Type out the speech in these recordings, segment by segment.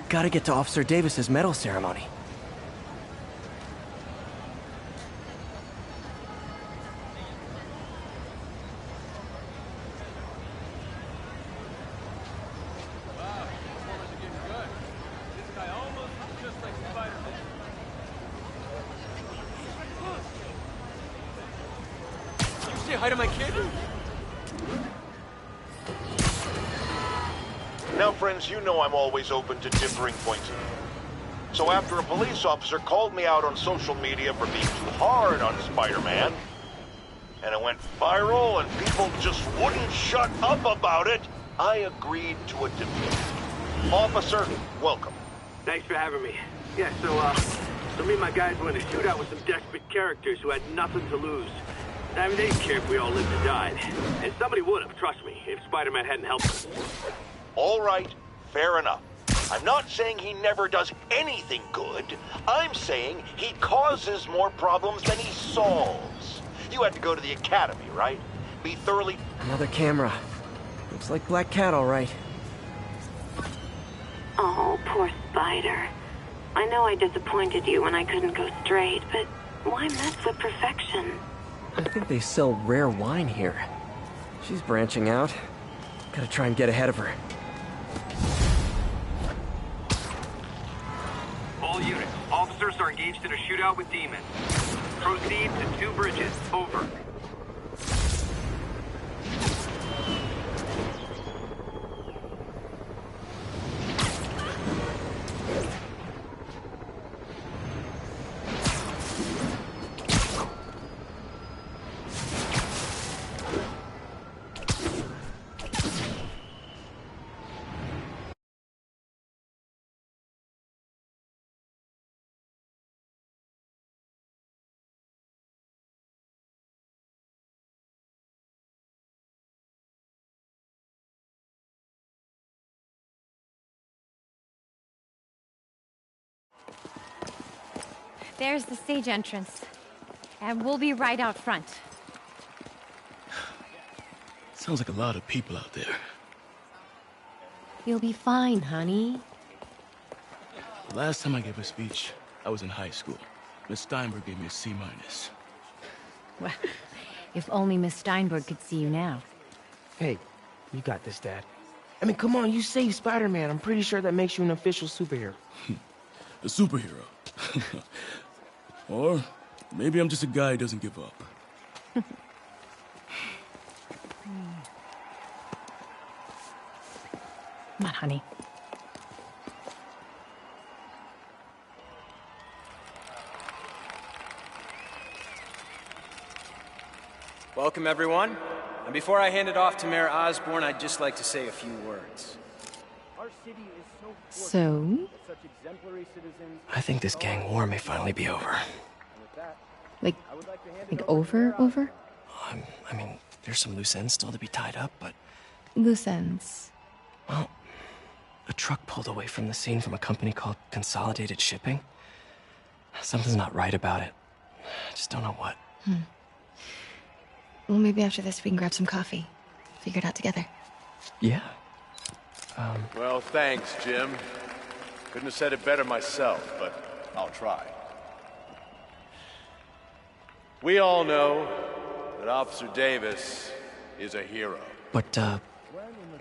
Gotta get to Officer Davis's medal ceremony. Say hi to my kid. Now, friends, you know I'm always open to differing points of view. So after a police officer called me out on social media for being too hard on Spider-Man, and it went viral and people just wouldn't shut up about it, I agreed to a debate. Officer, welcome. Thanks for having me. Yeah, so me and my guys were in a shootout with some desperate characters who had nothing to lose. I mean, they didn't care if we all lived or died. And somebody would have, trust me, if Spider-Man hadn't helped us. All right, fair enough. I'm not saying he never does anything good. I'm saying he causes more problems than he solves. You had to go to the academy, right? Be thoroughly... Another camera. Looks like Black Cat, all right. Oh, poor Spider. I know I disappointed you when I couldn't go straight, but why mess with perfection? I think they sell rare wine here. She's branching out. Gotta try and get ahead of her. All units, officers are engaged in a shootout with demons. Proceed to 2 bridges. Over. There's the stage entrance. And we'll be right out front. Sounds like a lot of people out there. You'll be fine, honey. The last time I gave a speech, I was in high school. Miss Steinberg gave me a C-. Well, if only Miss Steinberg could see you now. Hey, you got this, Dad. I mean, come on, you saved Spider-Man. I'm pretty sure that makes you an official superhero. A superhero. Or maybe I'm just a guy who doesn't give up. Come on, honey. Welcome, everyone. And before I hand it off to Mayor Osborn, I'd just like to say a few words. So? I think this gang war may finally be over. Like over? I mean, there's some loose ends still to be tied up, but... Loose ends. Well, a truck pulled away from the scene from a company called Consolidated Shipping. Something's not right about it. I just don't know what. Well, maybe after this we can grab some coffee. Figure it out together. Yeah. Well, thanks, Jim. Couldn't have said it better myself, but I'll try. We all know that Officer Davis is a hero. But,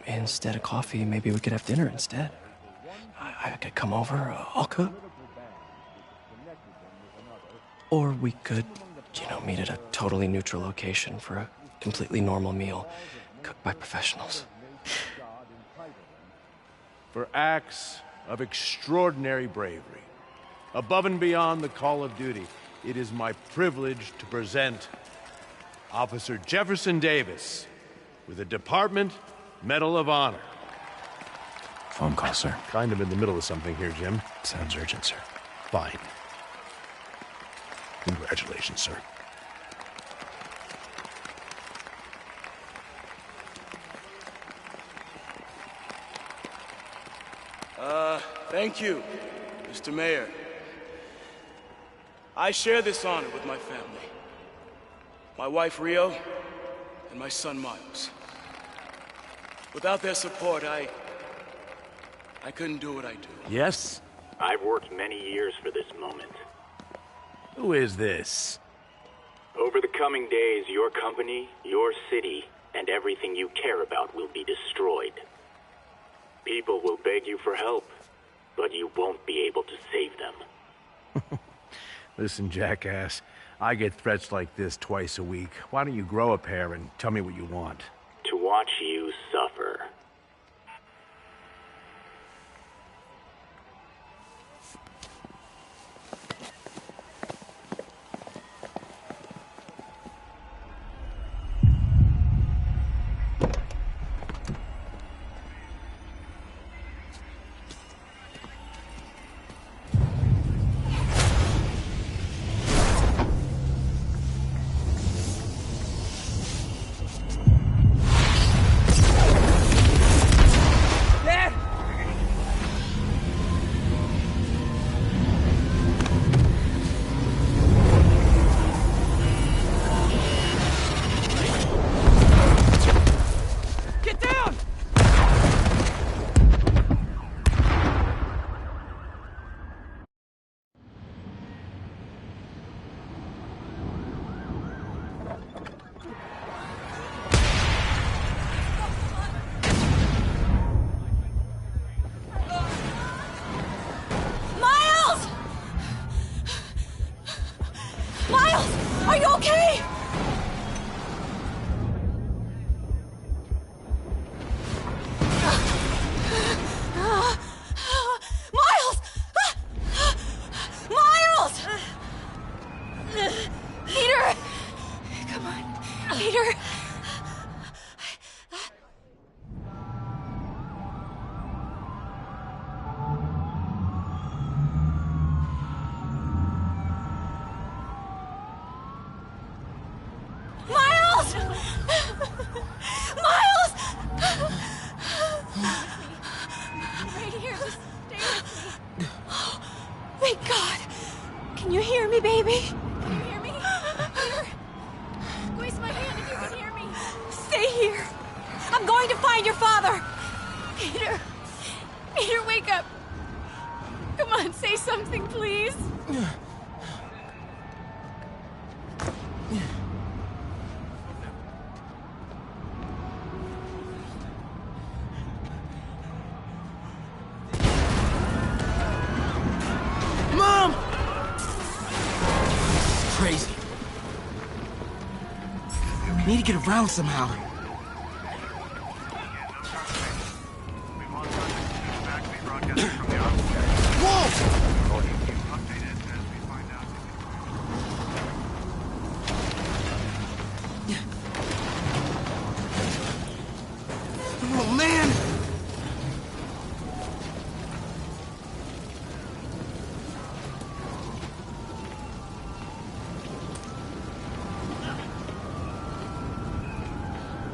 instead of coffee, maybe we could have dinner instead. I could come over, I'll cook. Or we could, meet at a totally neutral location for a completely normal meal, cooked by professionals. For acts of extraordinary bravery, above and beyond the call of duty, it is my privilege to present Officer Jefferson Davis with the Department Medal of Honor. Phone call, sir. Kind of in the middle of something here, Jim. Sounds urgent, sir. Fine. Congratulations, sir. Thank you, Mr. Mayor. I share this honor with my family. My wife, Rio, and my son, Miles. Without their support, I I couldn't do what I do. Yes? I've worked many years for this moment. Who is this? Over the coming days, your company, your city, and everything you care about will be destroyed. People will beg you for help, but you won't be able to save them. Listen, jackass, I get threats like this twice a week. Why don't you grow a pair and tell me what you want? To watch you suffer. Are you okay? Miles! Miles! Peter! Come on, Peter. Miles! Miles! Right here, just stay with me. Oh, thank God. Can you hear me, baby? Can you hear me? Peter? Squeeze my hand if you can hear me. Stay here. I'm going to find your father. Peter. Peter, wake up. Come on, say something, please. Mom! This is crazy. I need to get around somehow. Oh, man!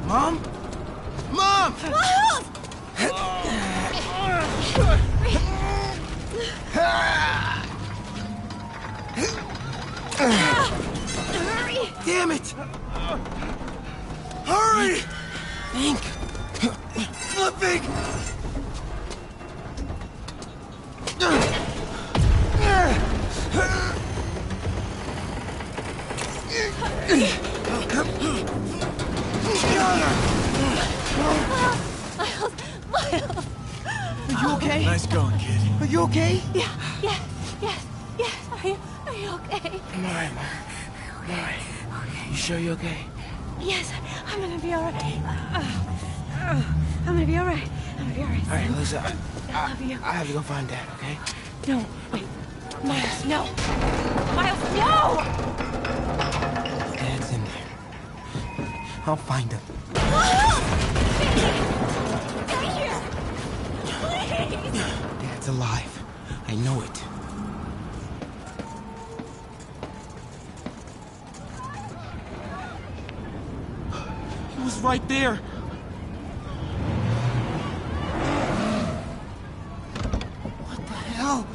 Mom? Mom! Miles! Hurry! Damn it! Hurry! Think. Flipping! Miles! Are you okay? Nice going, kid. Are you okay? Yeah, yes. Are you okay? I'm alright, Mom. I'm alright. You sure you're okay? Yes, I'm gonna be alright. I'm gonna be alright. Alright, listen, I love you. I have to go find Dad, okay? No, wait. Miles, no. Miles, no! Dad's in there. I'll find him. Miles! Stay here! Please! Dad's alive. I know it. He was right there. What the hell?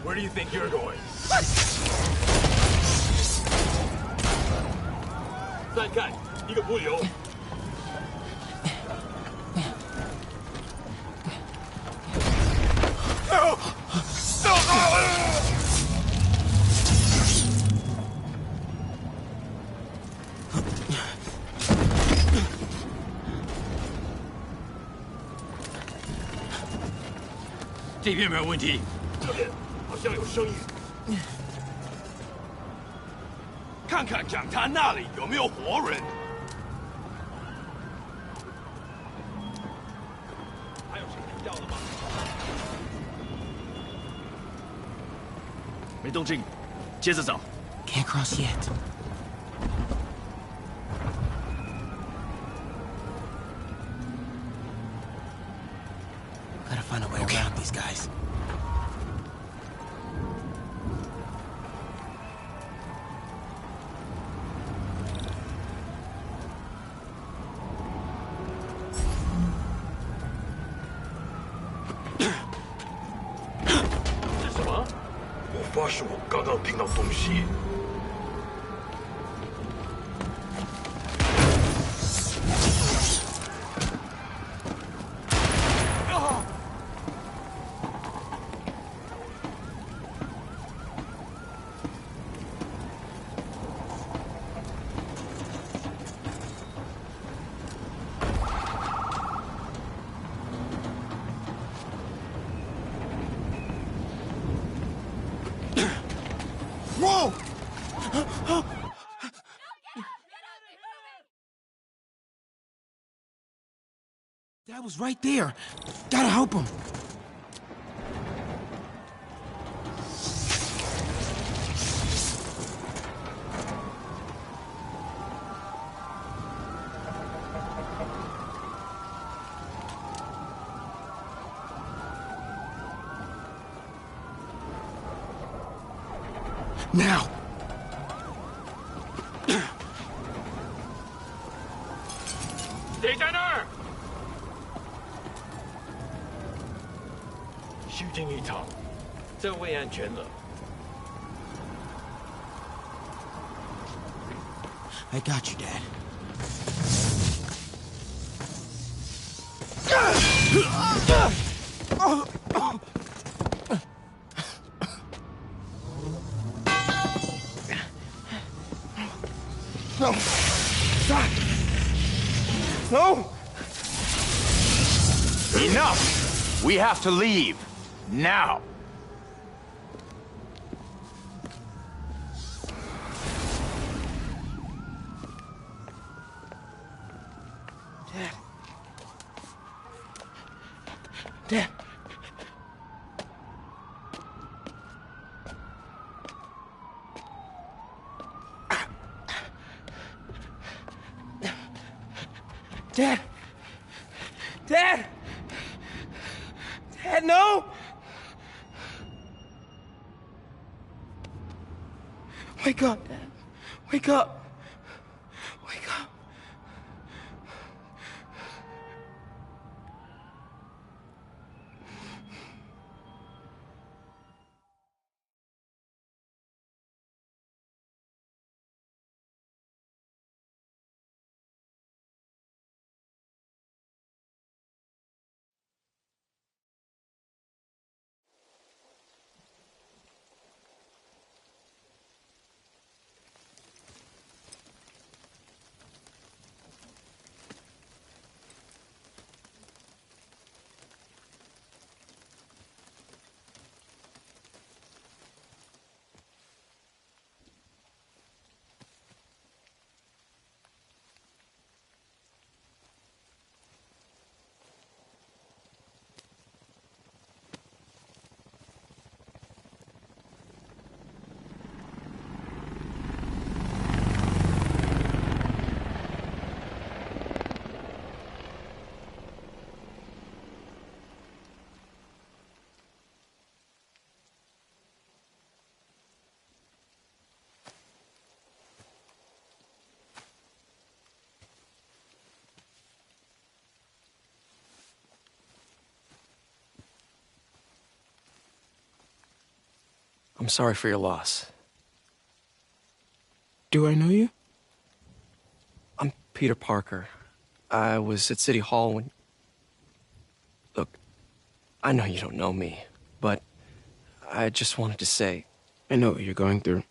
Where do you think you're going? 看，一个不留。这边没有问题，这边好像有声音。看看讲坛那里有没有活人。还有谁听到了吗？没动静，接着找。Can't cross yet. Gotta find a way around these guys. C'est什么？我发誓，我刚刚听到东西。Whoa! Dad was right there. Gotta help him. Now! 谁在那儿？虚惊一场，真为安全了。I got you, Dad. No! Stop! No! Enough! We have to leave. Now! Dad. Dad. Dad! Dad! Dad, no! Wake up, Dad. Wake up. Wake up. I'm sorry for your loss. Do I know you? Peter Parker. I was at City Hall when... Look, I know you don't know me, but I just wanted to say... I know what you're going through.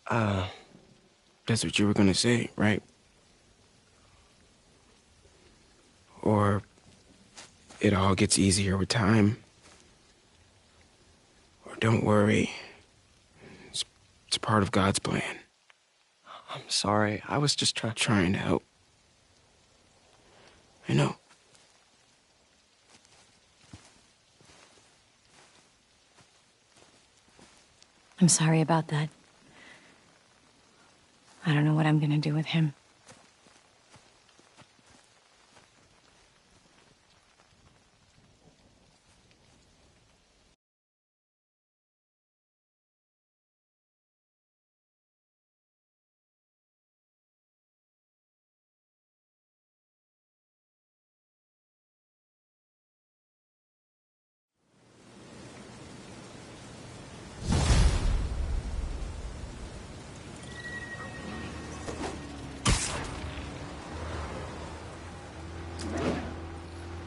That's what you were gonna say, right? Or it all gets easier with time. Or don't worry. It's part of God's plan. I'm sorry. I was just trying to help. I know. I'm sorry about that. I don't know what I'm gonna do with him.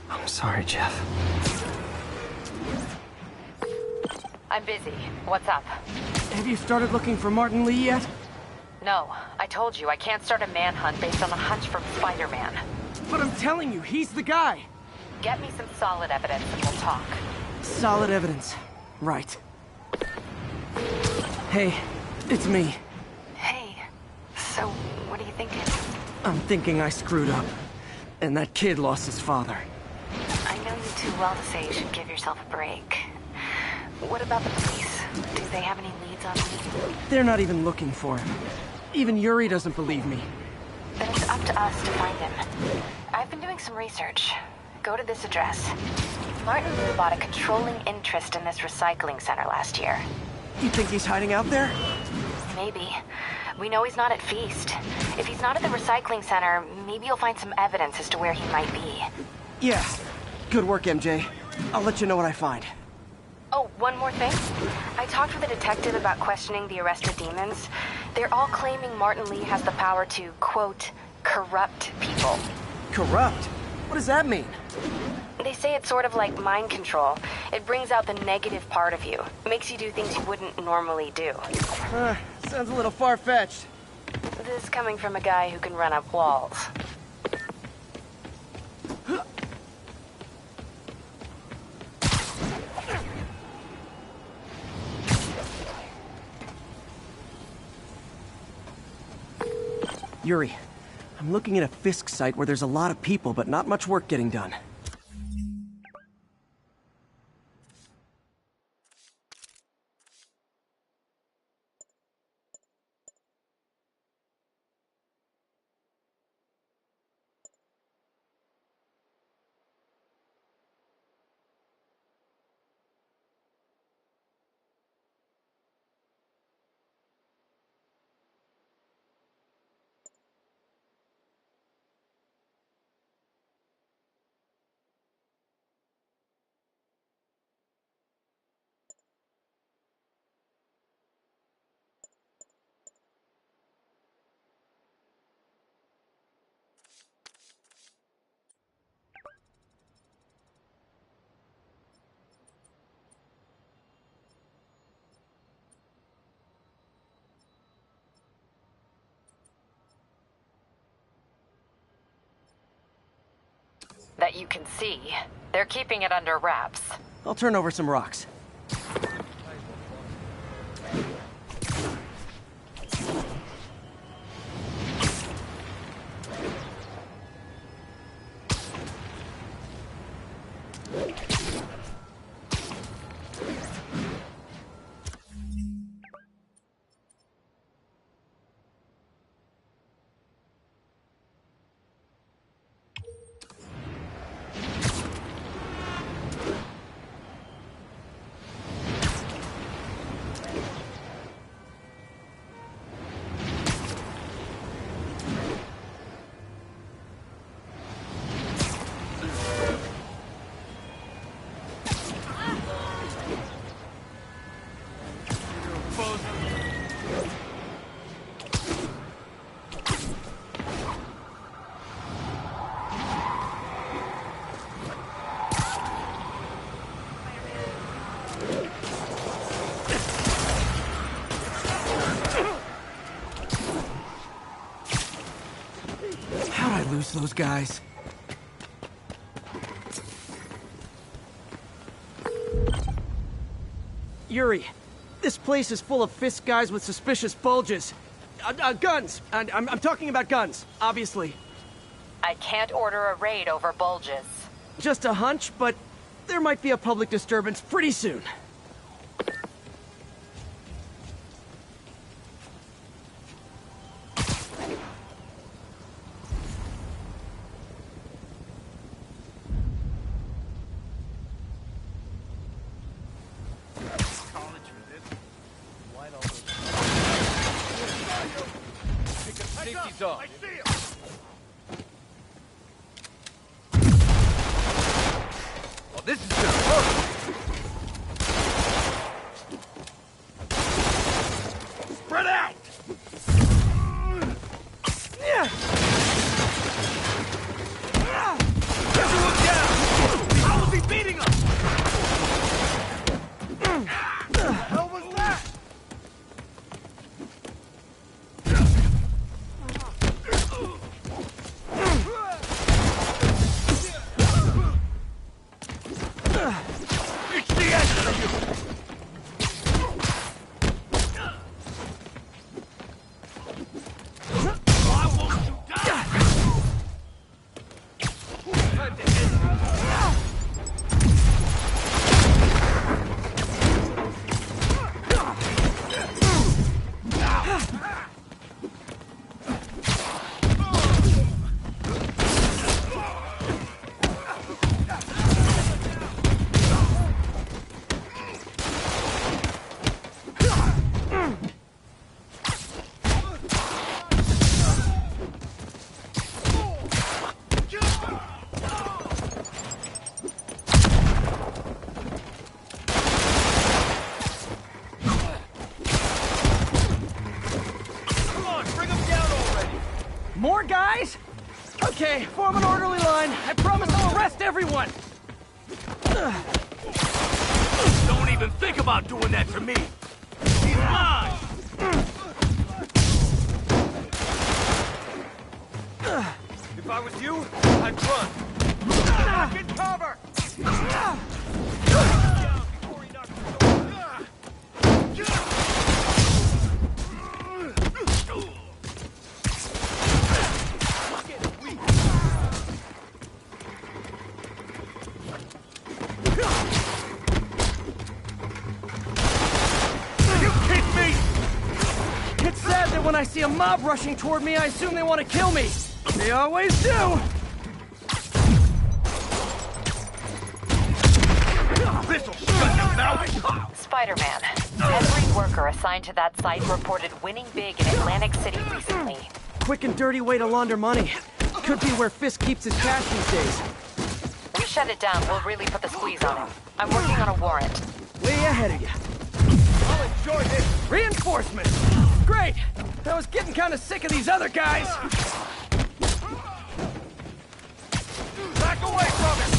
I'm sorry, Jeff. I'm busy. What's up? Have you started looking for Martin Lee yet? No, I told you I can't start a manhunt based on a hunch from Spider-Man. But I'm telling you, he's the guy. Get me some solid evidence and we'll talk. Solid evidence. Right. Hey, it's me. Hey, so what are you thinking? I'm thinking I screwed up. And that kid lost his father. I know you too well to say you should give yourself a break. What about the police? Do they have any leads on me? They're not even looking for him. Even Yuri doesn't believe me. Then it's up to us to find him. I've been doing some research. Go to this address. Martin Lee bought a controlling interest in this recycling center last year. You think he's hiding out there? Maybe. We know he's not at Feast. If he's not at the recycling center, maybe you'll find some evidence as to where he might be. Yeah. Good work, MJ. I'll let you know what I find. Oh, one more thing. I talked with a detective about questioning the arrested demons. They're all claiming Martin Lee has the power to, quote, corrupt people. Corrupt? What does that mean? They say it's sort of like mind control. It brings out the negative part of you. Makes you do things you wouldn't normally do. Sounds a little far-fetched. This coming from a guy who can run up walls. Yuri, I'm looking at a Fisk site where there's a lot of people, but not much work getting done. That you can see. They're keeping it under wraps. I'll turn over some rocks. knows those guys. Yuri, this place is full of fist guys with suspicious bulges. Guns. I'm talking about guns, obviously. I can't order a raid over bulges. Just a hunch, but there might be a public disturbance pretty soon. Safety's off. I see him. Oh, this is gonna hurt. Spread out. Everyone down. How was he beating us? The hell was that? It's the end of you! Why won't you die? Time to end More guys? Okay, form an orderly line. I promise I'll arrest everyone. Don't even think about doing that to me! He's mine! If I was you, I'd run. Get cover! It's sad that when I see a mob rushing toward me, I assume they want to kill me. They always do. This'll shut your mouth! Spider-Man, every worker assigned to that site reported winning big in Atlantic City recently. Quick and dirty way to launder money. Could be where Fisk keeps his cash these days. We shut it down, we'll really put the squeeze on him. I'm working on a warrant. Way ahead of you. I'll enjoy this! Reinforcements! Great! I was getting kind of sick of these other guys. Back away from it!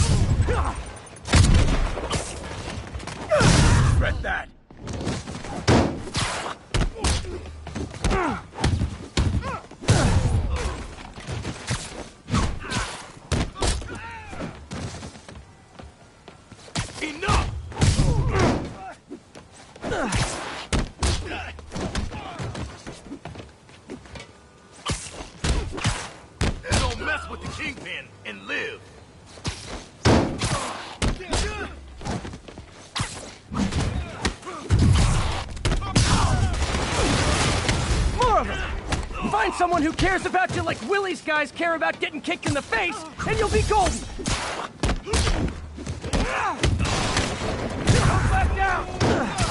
Regret that! Enough! Don't mess with the Kingpin and live! More of them! Find someone who cares about you like Willie's guys care about getting kicked in the face, and you'll be golden! Come back down!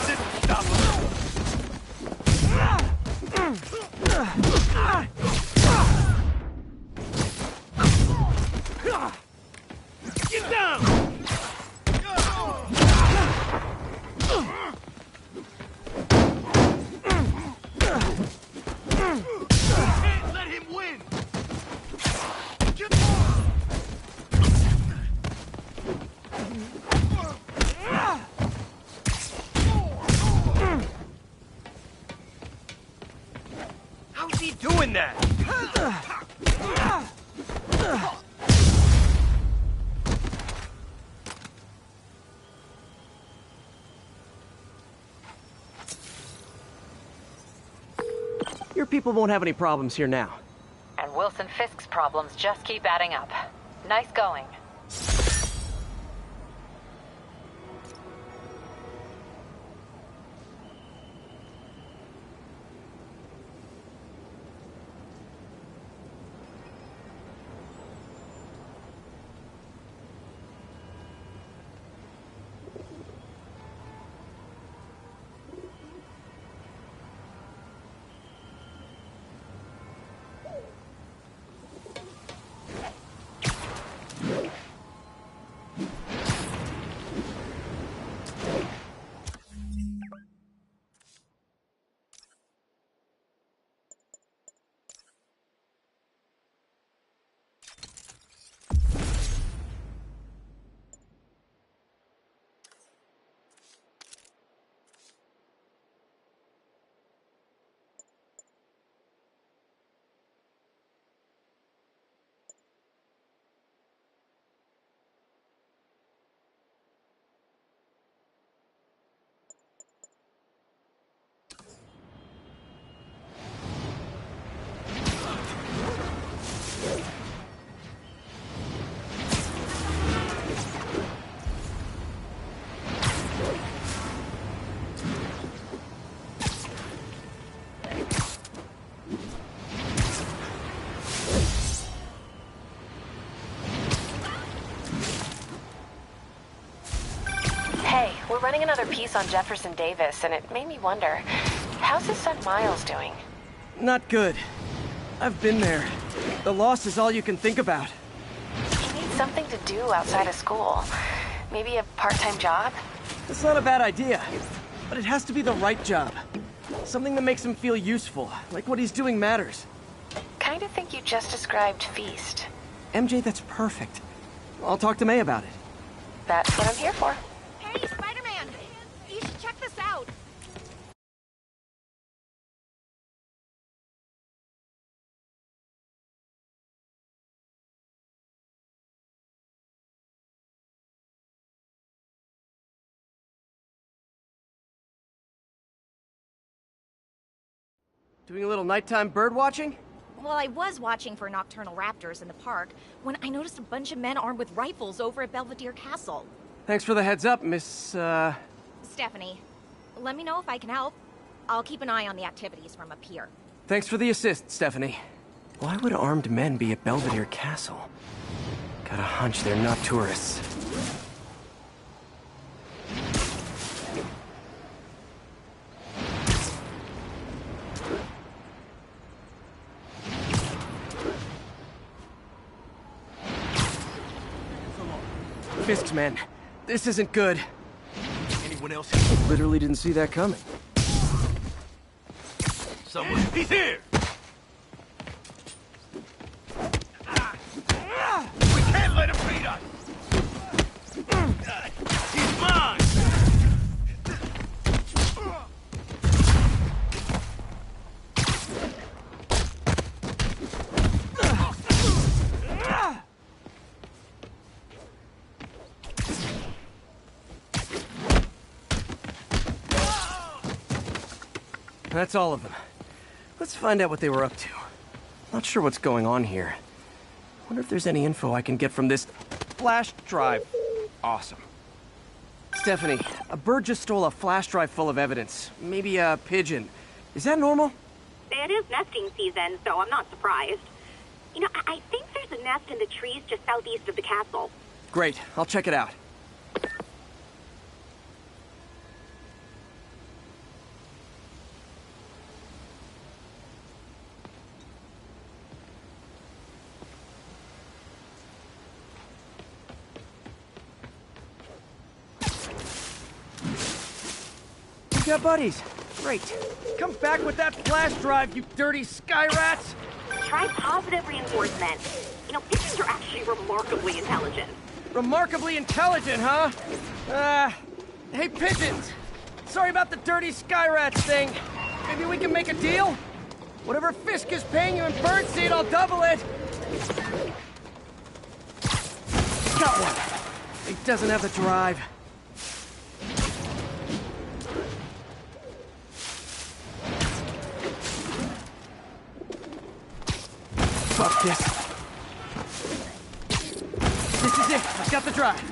This will stop Get down! Can't let him win! How's he doing that? Your people won't have any problems here now. And Wilson Fisk's problems just keep adding up. Nice going. We're running another piece on Jefferson Davis, and it made me wonder, how's his son Miles doing? Not good. I've been there. The loss is all you can think about. He needs something to do outside of school. Maybe a part-time job? It's not a bad idea, but it has to be the right job. Something that makes him feel useful, like what he's doing matters. Kind of think you just described Feast. MJ, that's perfect. I'll talk to May about it. That's what I'm here for. Hey, Spider-Man! You should check this out! Doing a little nighttime bird watching? Well, I was watching for nocturnal raptors in the park when I noticed a bunch of men armed with rifles over at Belvedere Castle. Thanks for the heads up, Miss, Stephanie, let me know if I can help. I'll keep an eye on the activities from up here. Thanks for the assist, Stephanie. Why would armed men be at Belvedere Castle? Got a hunch they're not tourists. Fisk's men. This isn't good. Anyone else? Literally didn't see that coming. Someone. He's here! We can't let him beat us! He's mine! That's all of them. Let's find out what they were up to. Not sure what's going on here. Wonder if there's any info I can get from this flash drive. Awesome. Stephanie, a bird just stole a flash drive full of evidence. Maybe a pigeon. Is that normal? It is nesting season, so I'm not surprised. You know, I think there's a nest in the trees just southeast of the castle. Great, I'll check it out. You got buddies. Great. Come back with that flash drive, you dirty sky rats! Try positive reinforcement. You know, pigeons are actually remarkably intelligent. Remarkably intelligent, huh? Hey, pigeons! Sorry about the dirty sky rats thing. Maybe we can make a deal? Whatever Fisk is paying you in birdseed, I'll double it! Got one. He doesn't have the drive. Fuck this. This is it. I've got the drive.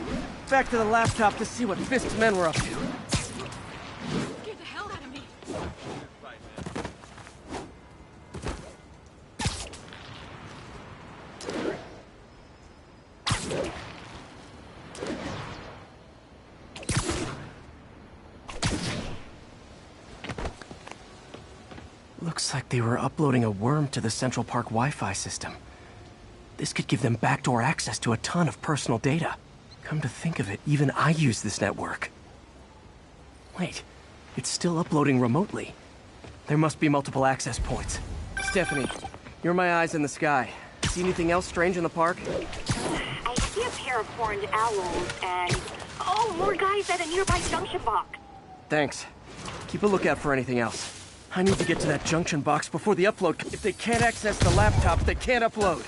Back to the laptop to see what Fist's men were up to. Scared the hell out of me. Looks like they were uploading a worm to the Central Park Wi-Fi system. This could give them backdoor access to a ton of personal data. Come to think of it, even I use this network. Wait, it's still uploading remotely. There must be multiple access points. Stephanie, you're my eyes in the sky. See anything else strange in the park? I see a pair of horned owls and... oh, more guys at a nearby junction box. Thanks. Keep a lookout for anything else. I need to get to that junction box before the upload. If they can't access the laptop, they can't upload.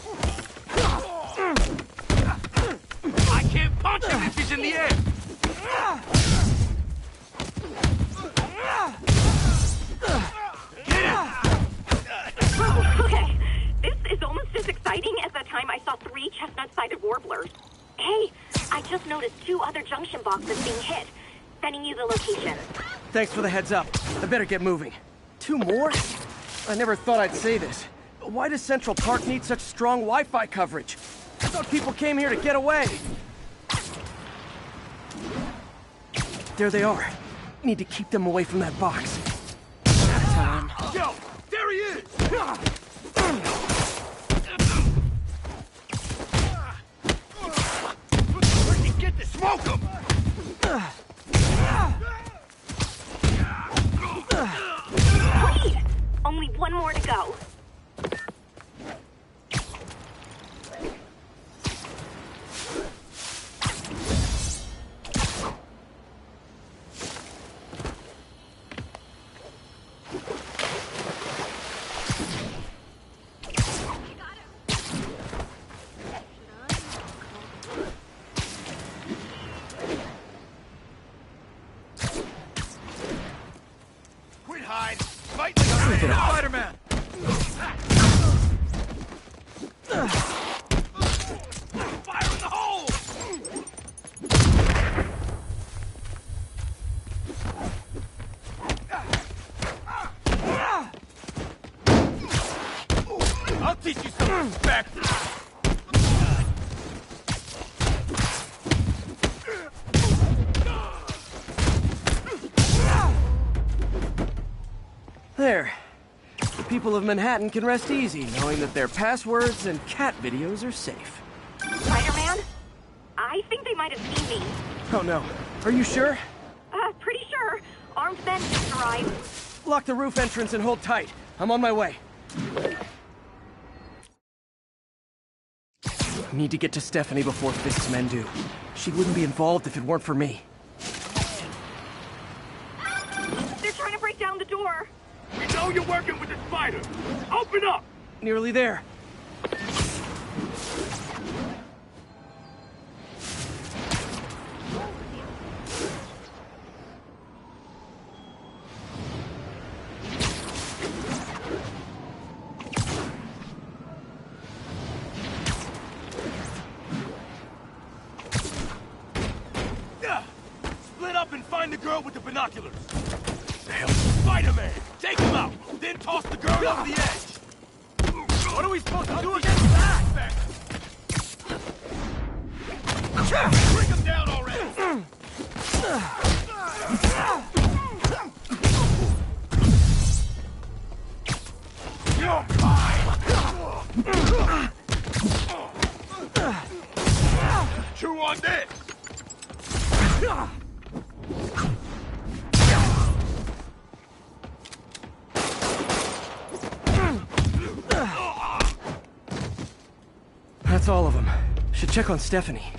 I can't punch him if he's in the air! Okay, this is almost as exciting as the time I saw 3 chestnut-sided warblers. Hey, I just noticed 2 other junction boxes being hit. Sending you the location. Thanks for the heads up. I better get moving. 2 more? I never thought I'd say this. Why does Central Park need such strong Wi-Fi coverage? I thought people came here to get away. There they are. Need to keep them away from that box. Time. Yo, there he is! Where'd you get to smoke him? Wait! Only 1 more to go. Quit hide! Fight like a man! Spider-Man! Fire in the hole! I'll teach you some respect! There. The people of Manhattan can rest easy, knowing that their passwords and cat videos are safe. Spider-Man? I think they might have seen me. Oh no. Are you sure? Pretty sure. Armed men just arrived. Lock the roof entrance and hold tight. I'm on my way. Need to get to Stephanie before Fist's men do. She wouldn't be involved if it weren't for me. They're trying to break down the door. We know you're working with the spider! Open up! Nearly there. Split up and find the girl with the binoculars! Hell, Spider-Man! Take him out! Then toss the girl over the edge! What are we supposed to do against that? Bring him down already! You're mine! Chew on this! That's all of them. Should check on Stephanie.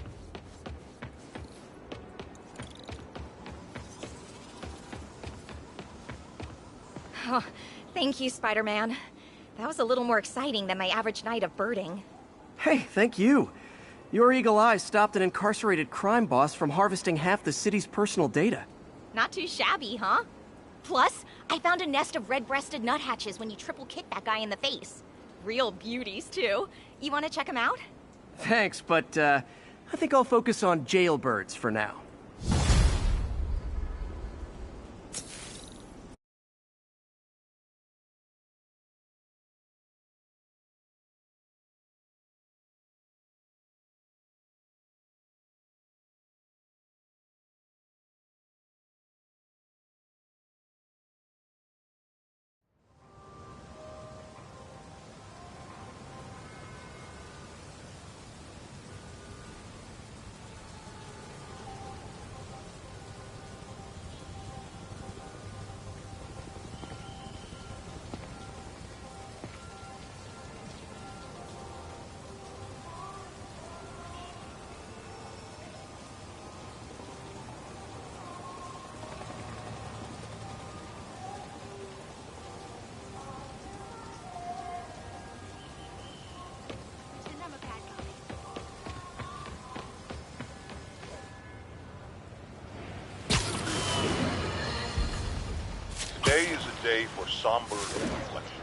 Oh, thank you, Spider-Man. That was a little more exciting than my average night of birding. Hey, thank you. Your eagle eye stopped an incarcerated crime boss from harvesting half the city's personal data. Not too shabby, huh? Plus, I found a nest of red-breasted nuthatches when you triple kicked that guy in the face. Real beauties, too. You want to check them out? Thanks, but I think I'll focus on jailbirds for now. Today is a day for somber reflection.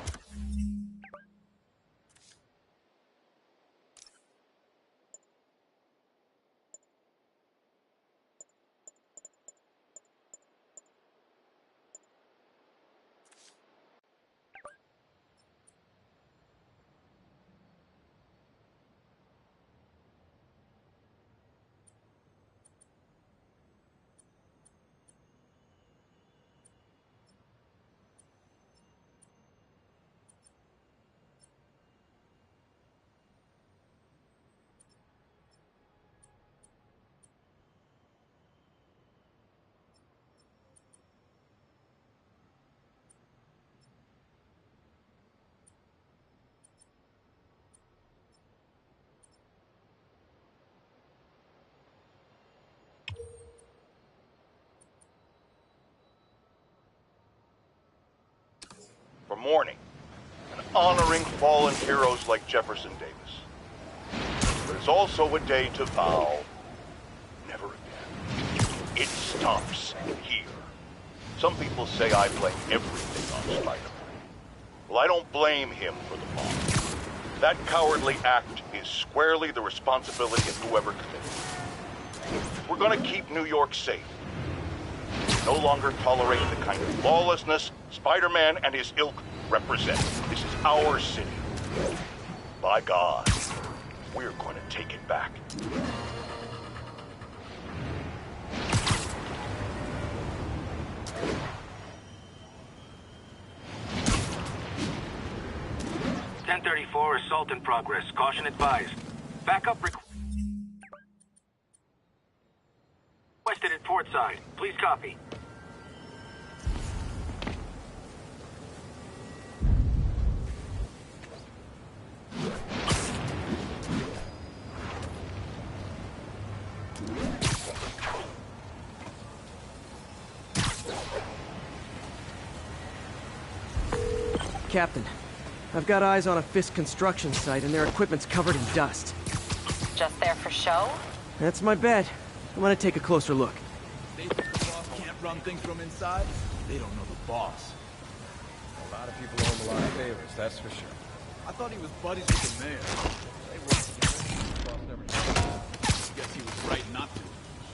For mourning and honoring fallen heroes like Jefferson Davis. But it's also a day to vow never again. It stops here. Some people say I blame everything on Spider-Man. Well, I don't blame him for the bomb. That cowardly act is squarely the responsibility of whoever committed it. We're gonna keep New York safe. No longer tolerate the kind of lawlessness Spider-Man and his ilk represent. This is our city. By God, we're going to take it back. .1034, assault in progress. Caution advised. Backup requested at port side. Please copy. Captain, I've got eyes on a Fisk construction site and their equipment's covered in dust. Just there for show? That's my bet. I want to take a closer look. They think the boss can't run things from inside? They don't know the boss. A lot of people owe him a lot of favors, that's for sure. I thought he was buddies with the mayor. They worked together. The boss never knew. Guess he was right not to.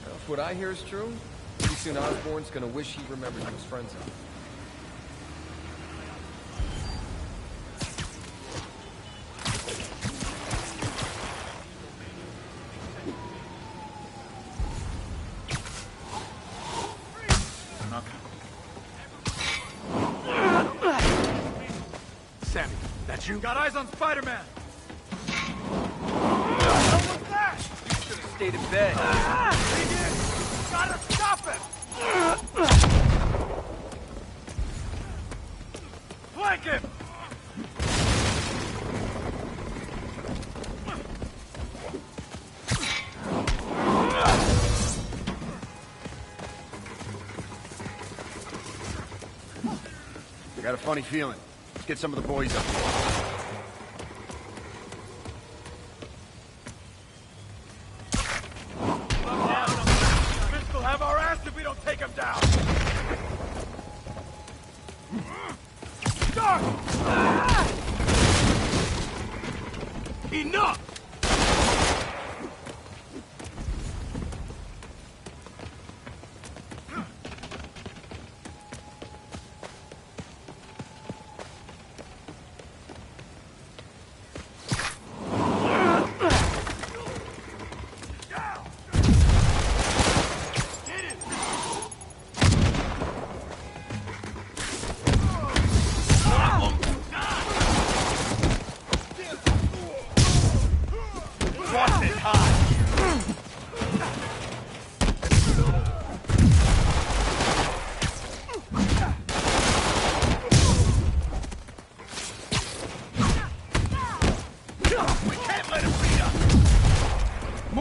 Well, if what I hear is true, pretty soon Osborn's gonna wish he remembered he was friends with him. Sammy, that's you? Got eyes on Spider-Man! What was that? You should have stayed in bed. Gotta stop him! Flank him! I got a funny feeling. Let's get some of the boys up.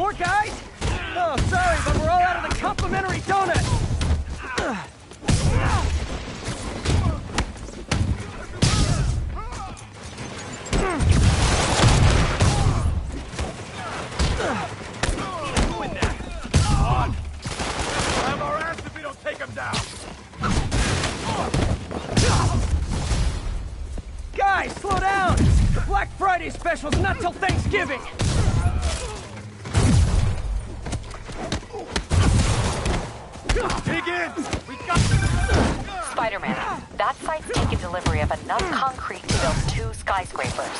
More guys? Oh, sorry, but we're all out of the complimentary donut. Doing that. On. We'll have our ass if we don't take him down. Guys, slow down! The Black Friday special's not till Thanksgiving! Dig in! We got Spider-Man, that site's taken delivery of enough concrete to build 2 skyscrapers.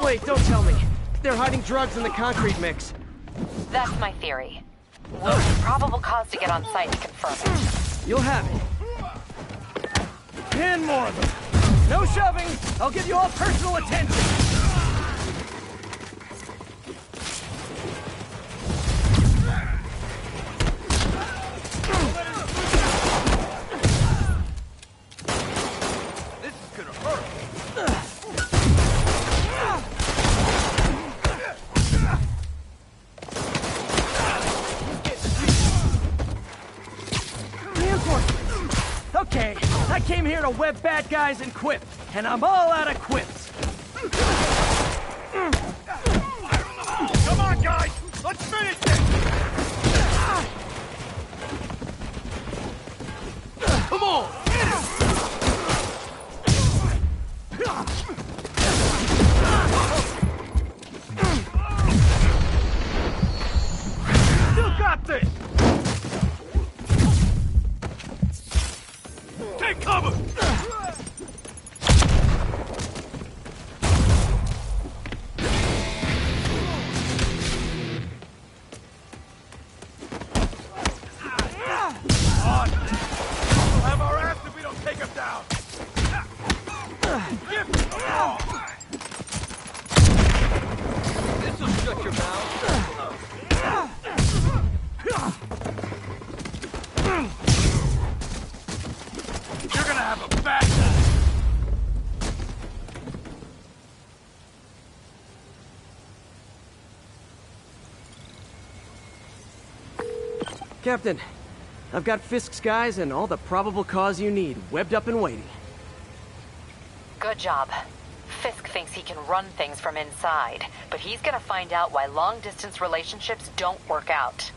Wait, don't tell me. They're hiding drugs in the concrete mix. That's my theory. We'll need probable cause to get on site to confirm it. You'll have it. 10 more of them. No shoving. I'll give you all personal attention. This is gonna hurt. Reinforcements. Okay, I came here to web bad guys and quip, and I'm all out of quips. Come on, guys! Let's finish this! Come on! Still got this! Take cover! On! We'll have our ass if we don't take him down! Give me the ball! This'll shut your mouth. You're gonna have a bad time. Captain, I've got Fisk's guys and all the probable cause you need, webbed up and waiting. Good job. Fisk thinks he can run things from inside, but he's gonna find out why long-distance relationships don't work out.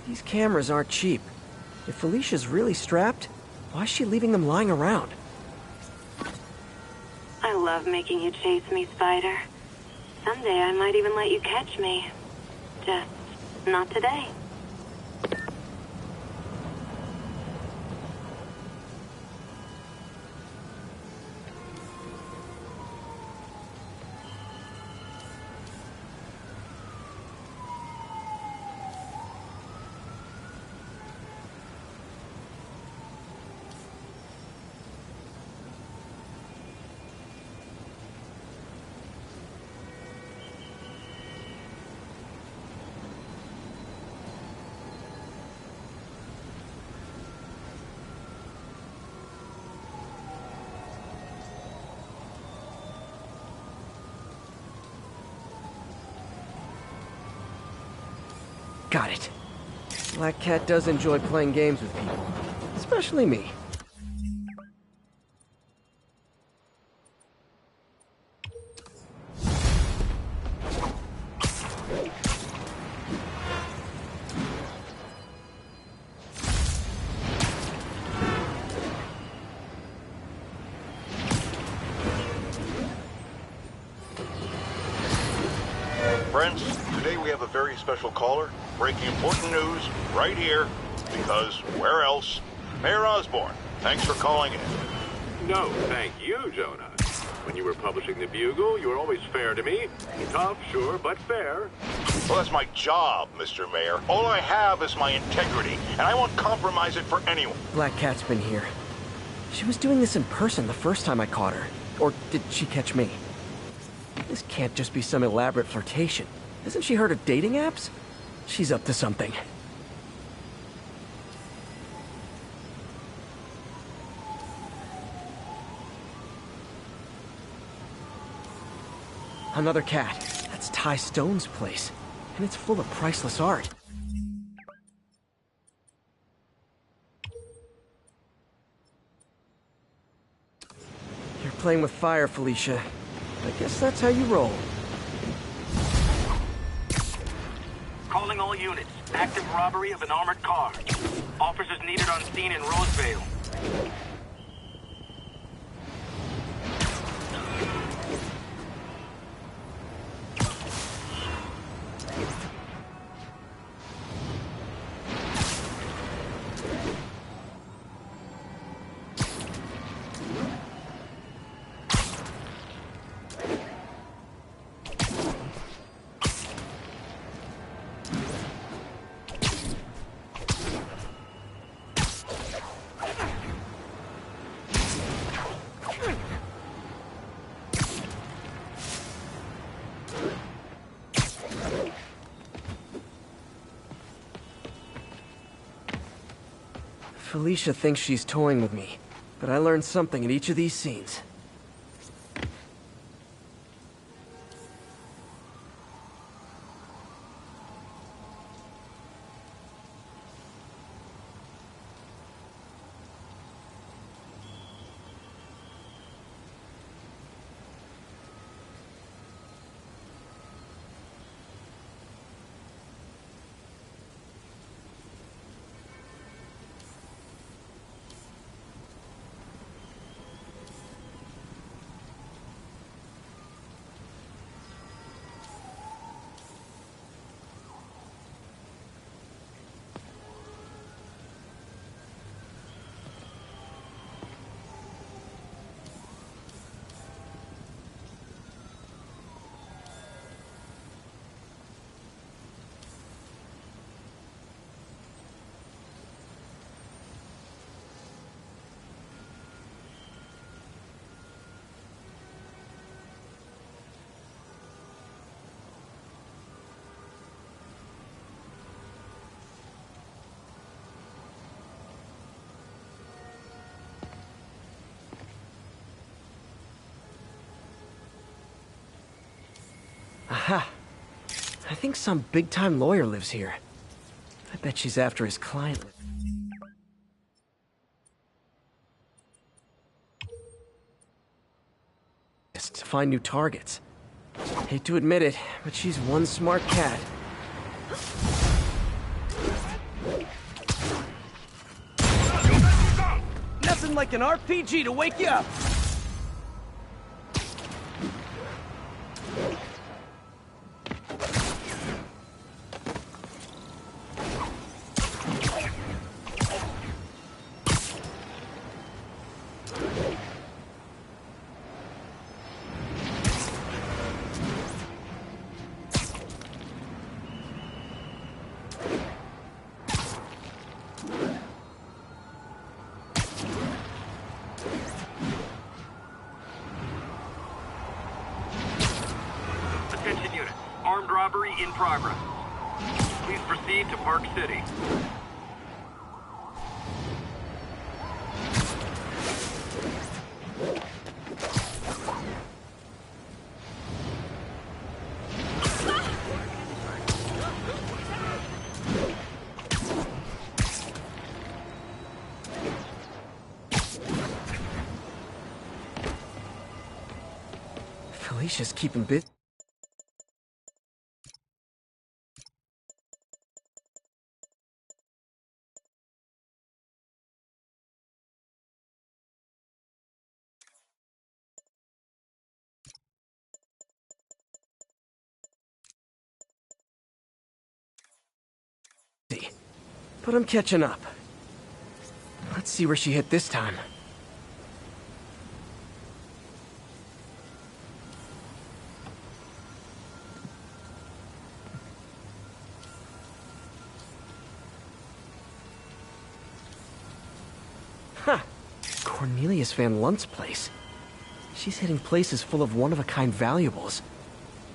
These cameras aren't cheap. If Felicia's really strapped, why is she leaving them lying around? I love making you chase me, Spider. Someday I might even let you catch me. Just not today. Got it. Black Cat does enjoy playing games with people. Especially me. Friends, today we have a very special caller, breaking important news right here, because where else? Mayor Osborn, thanks for calling in. No, thank you, Jonah. When you were publishing the Bugle, you were always fair to me. Tough, sure, but fair. Well, that's my job, Mr. Mayor. All I have is my integrity, and I won't compromise it for anyone. Black Cat's been here. She was doing this in person the first time I caught her. Or did she catch me? This can't just be some elaborate flirtation. Hasn't she heard of dating apps? She's up to something. Another cat. That's Ty Stone's place. And it's full of priceless art. You're playing with fire, Felicia. I guess that's how you roll. Calling all units. Active robbery of an armored car. Officers needed on scene in Rosevale. Felicia thinks she's toying with me, but I learned something at each of these scenes. Aha! I think some big-time lawyer lives here. I bet she's after his client. Just to find new targets. Hate to admit it, but she's one smart cat. Nothing like an RPG to wake you up! Attention units. Armed robbery in progress. Please proceed to Park City. Felicia's keeping busy. But I'm catching up. Let's see where she hit this time. Huh. Cornelius Van Lunt's place. She's hitting places full of one-of-a-kind valuables.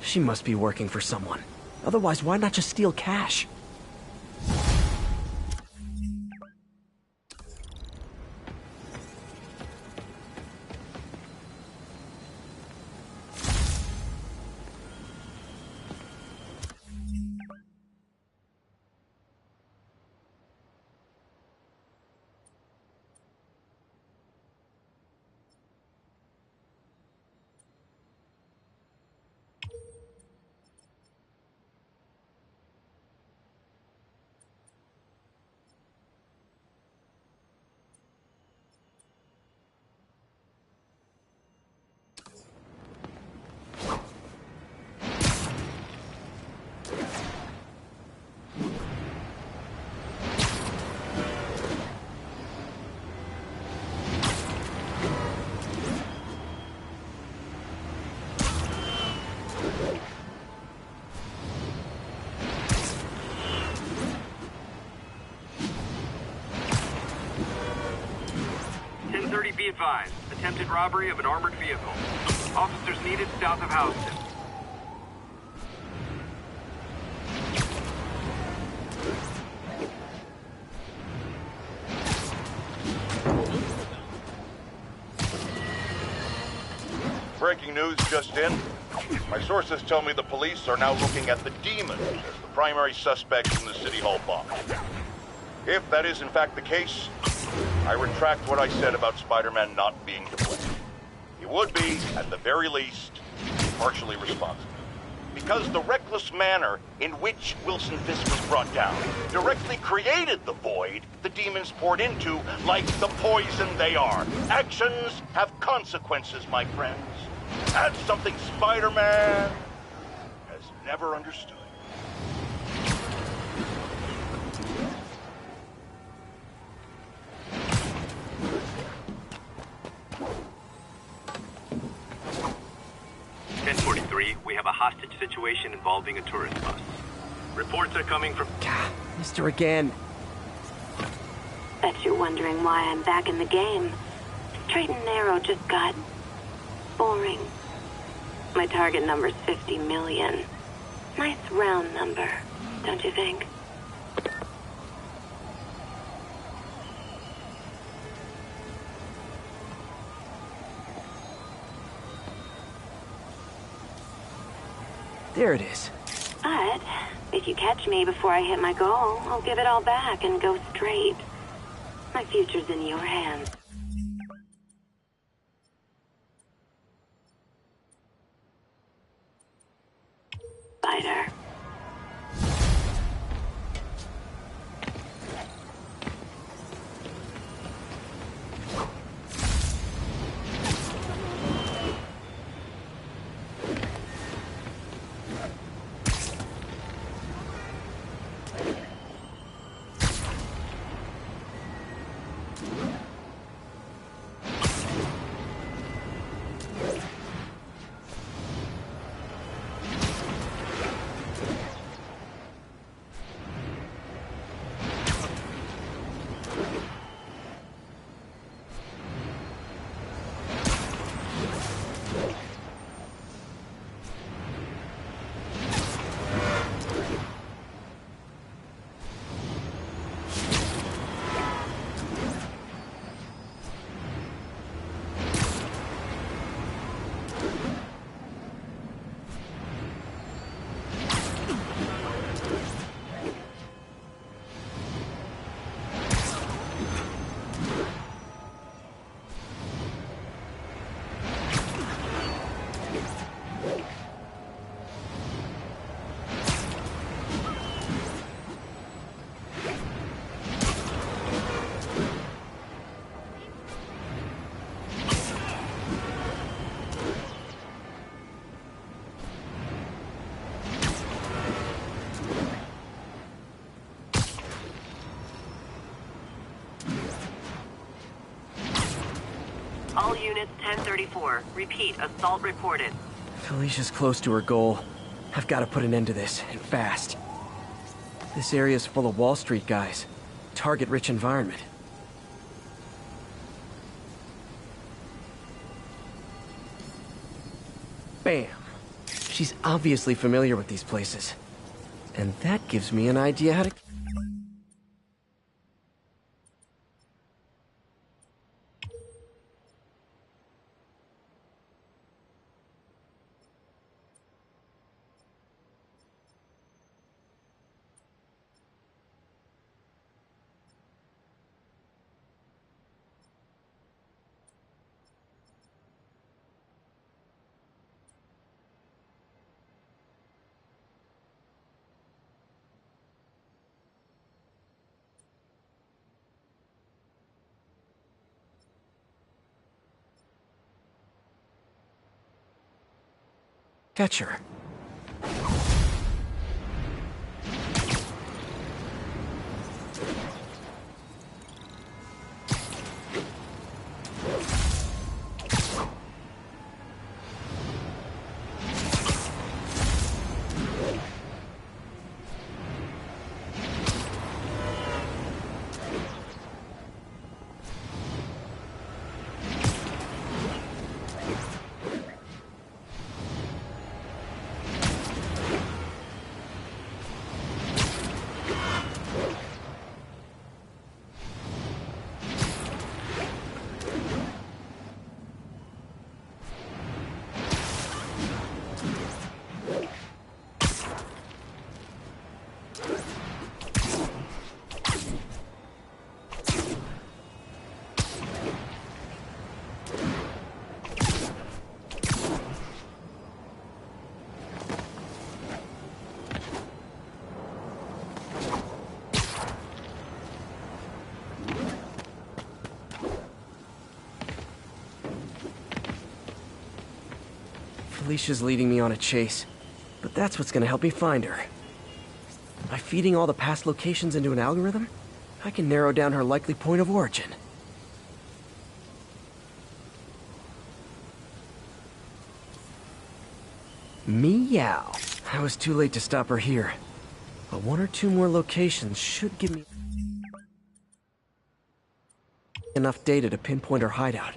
She must be working for someone. Otherwise, why not just steal cash? Be advised. Attempted robbery of an armored vehicle. Officers needed south of Houston. Breaking news just in. My sources tell me the police are now looking at the Demons as the primary suspects in the City Hall bomb. If that is in fact the case, I retract what I said about Spider-Man not being to blame. He would be, at the very least, partially responsible. Because the reckless manner in which Wilson Fisk was brought down directly created the void the Demons poured into like the poison they are. Actions have consequences, my friends. That's something Spider-Man has never understood. We have a hostage situation involving a tourist bus. Reports are coming from... Mr. Again. Bet you're wondering why I'm back in the game. Straight and narrow just got... boring. My target number's 50 million. Nice round number, don't you think? There it is. But if you catch me before I hit my goal, I'll give it all back and go straight. My future's in your hands. Spider. units 1034. Repeat, assault reported. Felicia's close to her goal. I've got to put an end to this, and fast. This area's full of Wall Street guys. Target-rich environment. Bam! She's obviously familiar with these places. And that gives me an idea how to... catch her. Felicia's leading me on a chase, but that's what's gonna help me find her. By feeding all the past locations into an algorithm, I can narrow down her likely point of origin. Meow. I was too late to stop her here, but one or two more locations should give me enough data to pinpoint her hideout.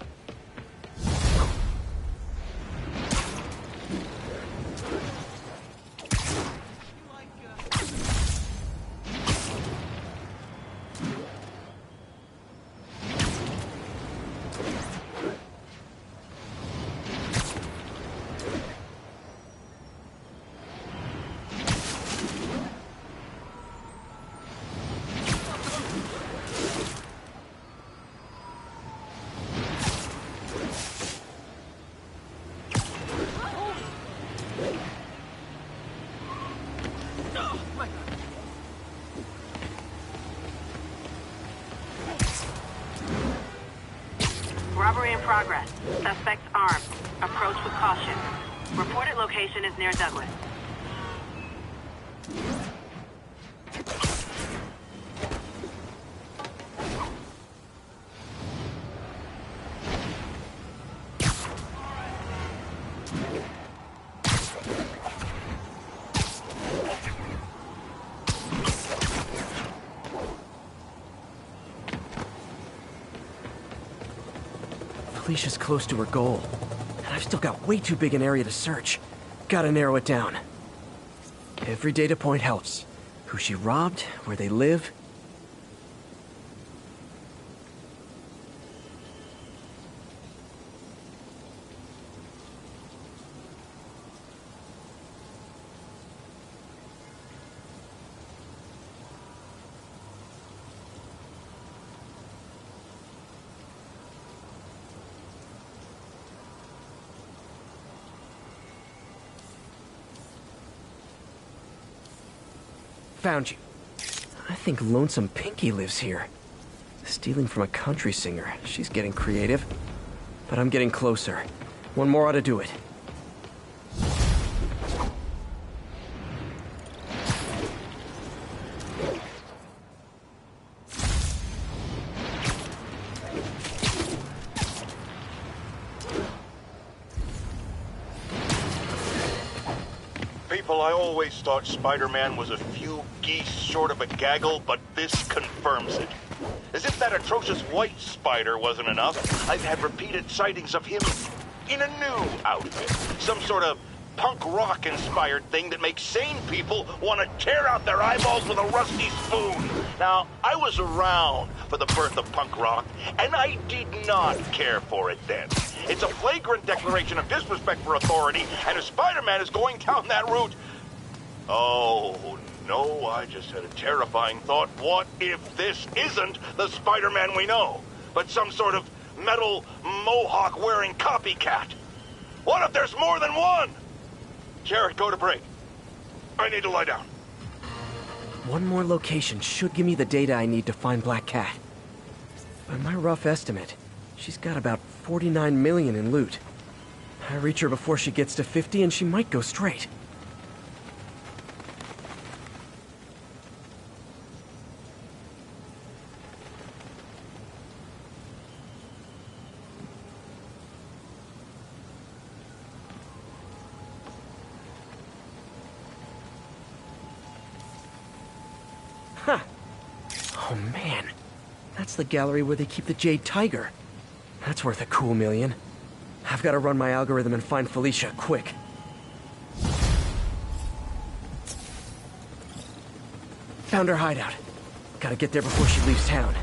Robbery in progress. Suspects armed. Approach with caution. Reported location is near Douglas. Felicia's close to her goal, and I've still got way too big an area to search. Gotta narrow it down. Every data point helps. Who she robbed, where they live. Found you. I think Lonesome Pinky lives here. Stealing from a country singer. She's getting creative. But I'm getting closer. One more ought to do it. careful, I always thought Spider-Man was a few geese short of a gaggle, but this confirms it. As if that atrocious white spider wasn't enough, I've had repeated sightings of him in a new outfit. Some sort of punk rock-inspired thing that makes sane people want to tear out their eyeballs with a rusty spoon. Now, I was around for the birth of punk rock, and I did not care for it then. It's a flagrant declaration of disrespect for authority, and if Spider-Man is going down that route... Oh, no, I just had a terrifying thought. What if this isn't the Spider-Man we know, but some sort of metal mohawk-wearing copycat? What if there's more than one? Jared, go to break. I need to lie down. One more location should give me the data I need to find Black Cat. By my rough estimate, she's got about 49 million in loot. I reach her before she gets to 50 and she might go straight. Huh. Oh man, that's the gallery where they keep the Jade Tiger. That's worth a cool million. I've got to run my algorithm and find Felicia, quick. Found her hideout. Gotta get there before she leaves town.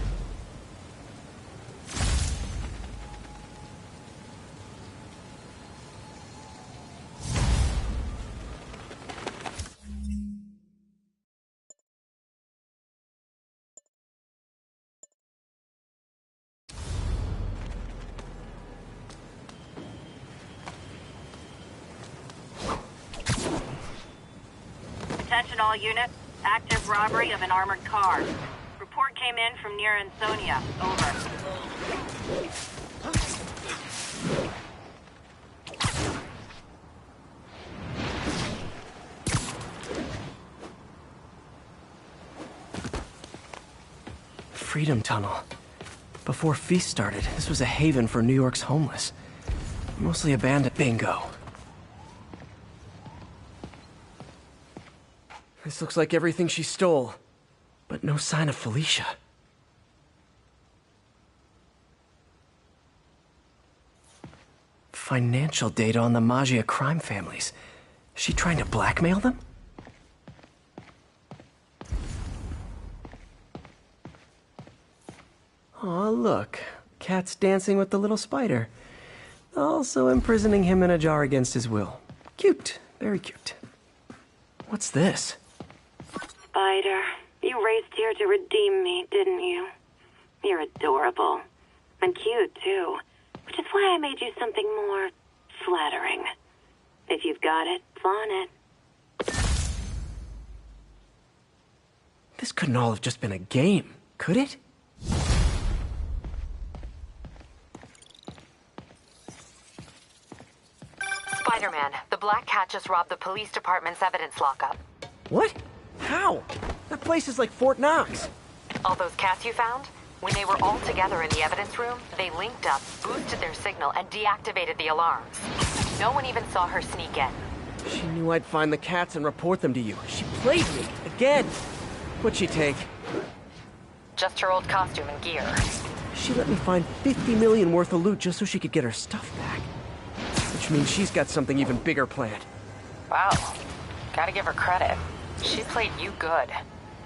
Attention all units. Active robbery of an armored car. Report came in from near Ansonia. Over. Freedom Tunnel. Before Feast started, this was a haven for New York's homeless. Mostly abandoned. Bingo. This looks like everything she stole, but no sign of Felicia. Financial data on the Maggia crime families. Is she trying to blackmail them? Aw, look. Cat's dancing with the little spider. Also imprisoning him in a jar against his will. Cute. Very cute. What's this? Spider, you raced here to redeem me, didn't you? You're adorable. And cute, too. Which is why I made you something more flattering. If you've got it, flaunt it. This couldn't all have just been a game, could it? Spider-Man, the Black Cat just robbed the police department's evidence lockup. What? How? That place is like Fort Knox. All those cats you found? When they were all together in the evidence room, they linked up, boosted their signal, and deactivated the alarms. No one even saw her sneak in. She knew I'd find the cats and report them to you. She played me, again. What'd she take? Just her old costume and gear. She let me find 50 million worth of loot just so she could get her stuff back. Which means she's got something even bigger planned. Wow. Gotta give her credit. She played you good.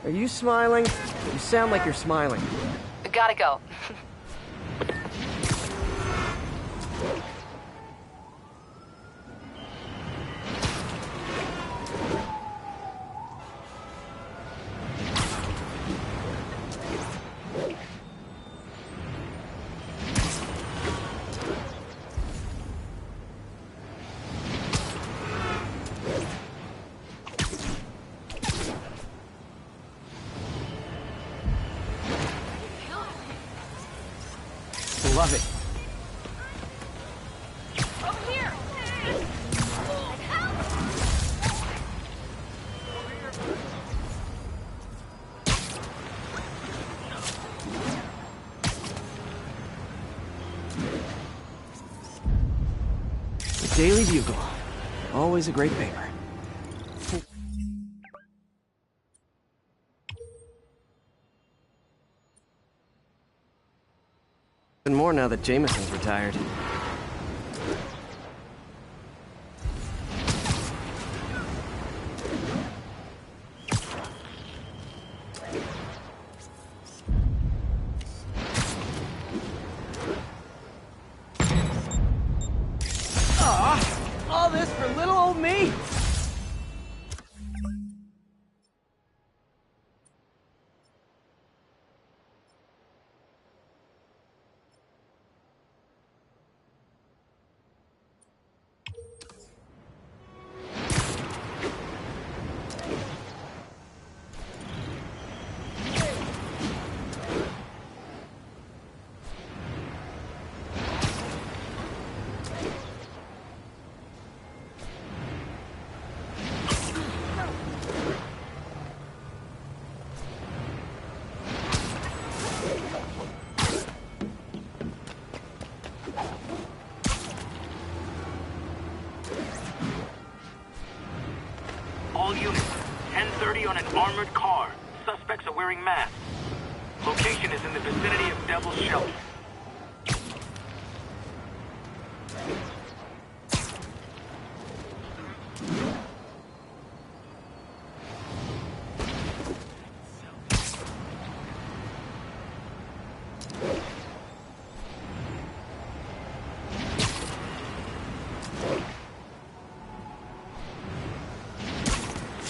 Are you smiling? You sound like you're smiling. Gotta go. Love it. Over here! The Daily Bugle. Always a great paper. And more now that Jameson's retired. All this for little old me? All units, 10:30 on an armored car. Suspects are wearing masks. Location is in the vicinity of Devil's Shelter.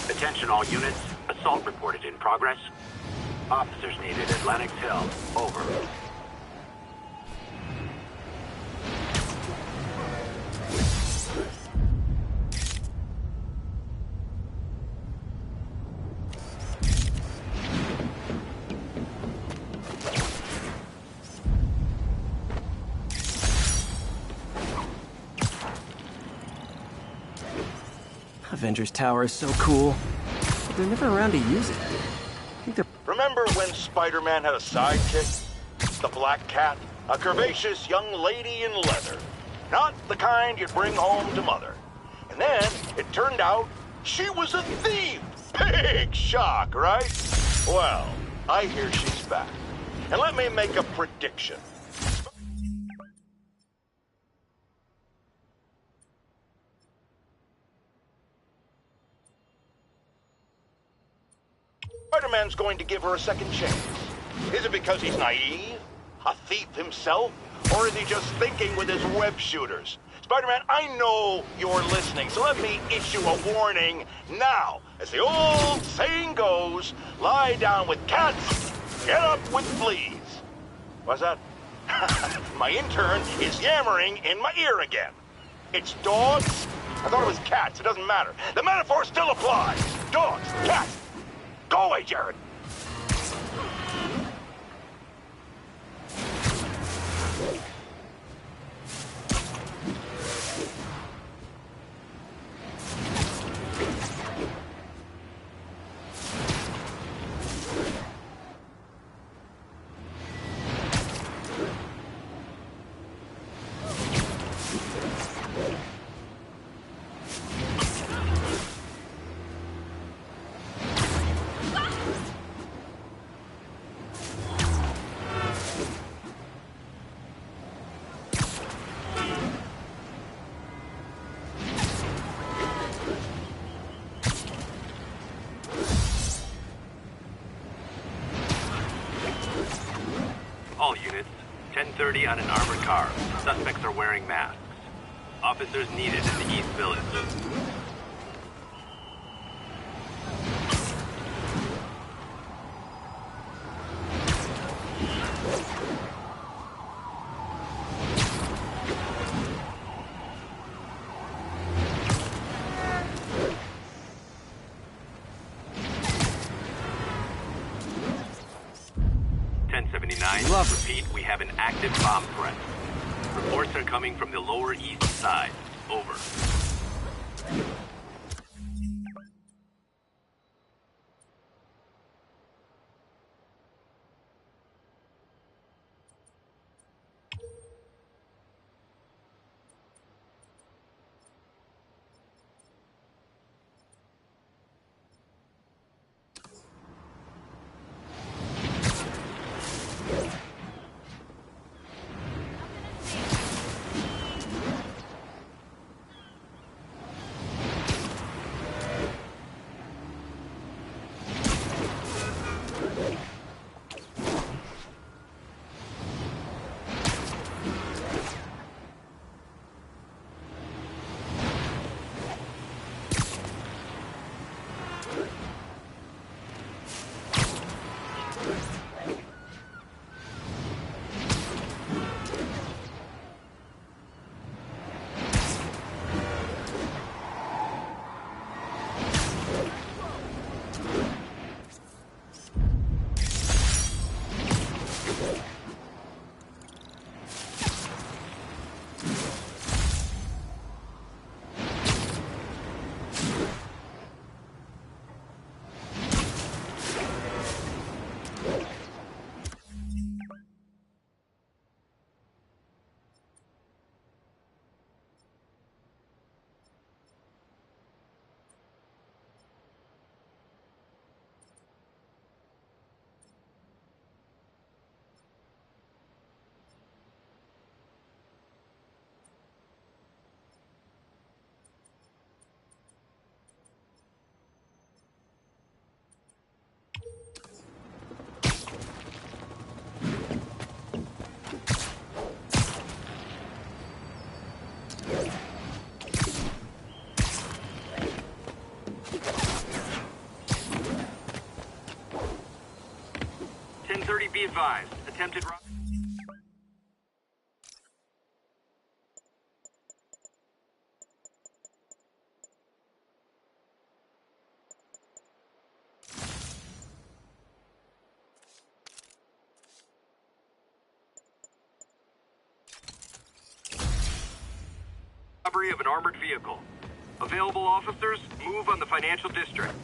Attention all units. Assault reported in progress. Officers needed at Lenox Hill. Over. Avengers Tower is so cool, but they're never around to use it. I think they're... Remember when Spider-Man had a sidekick? The Black Cat? A curvaceous young lady in leather. Not the kind you'd bring home to mother. And then, it turned out, she was a thief! Big shock, right? Well, I hear she's back. And let me make a prediction. Spider-Man's going to give her a second chance. Is it because he's naive? A thief himself? Or is he just thinking with his web shooters? Spider-Man, I know you're listening, so let me issue a warning now. As the old saying goes, lie down with cats, get up with fleas. What's that? My intern is yammering in my ear again. It's dogs? I thought it was cats, it doesn't matter. The metaphor still applies. Dogs, cats. Go away, Jared! All units, 10:30 on an armored car. Suspects are wearing masks. Officers needed in the East Village. Repeat, we have an active bomb threat. Reports are coming from the Lower East Side. Over. 10:30, be advised. Attempted robbery. Robbery of an armored vehicle. Available officers, move on the financial district.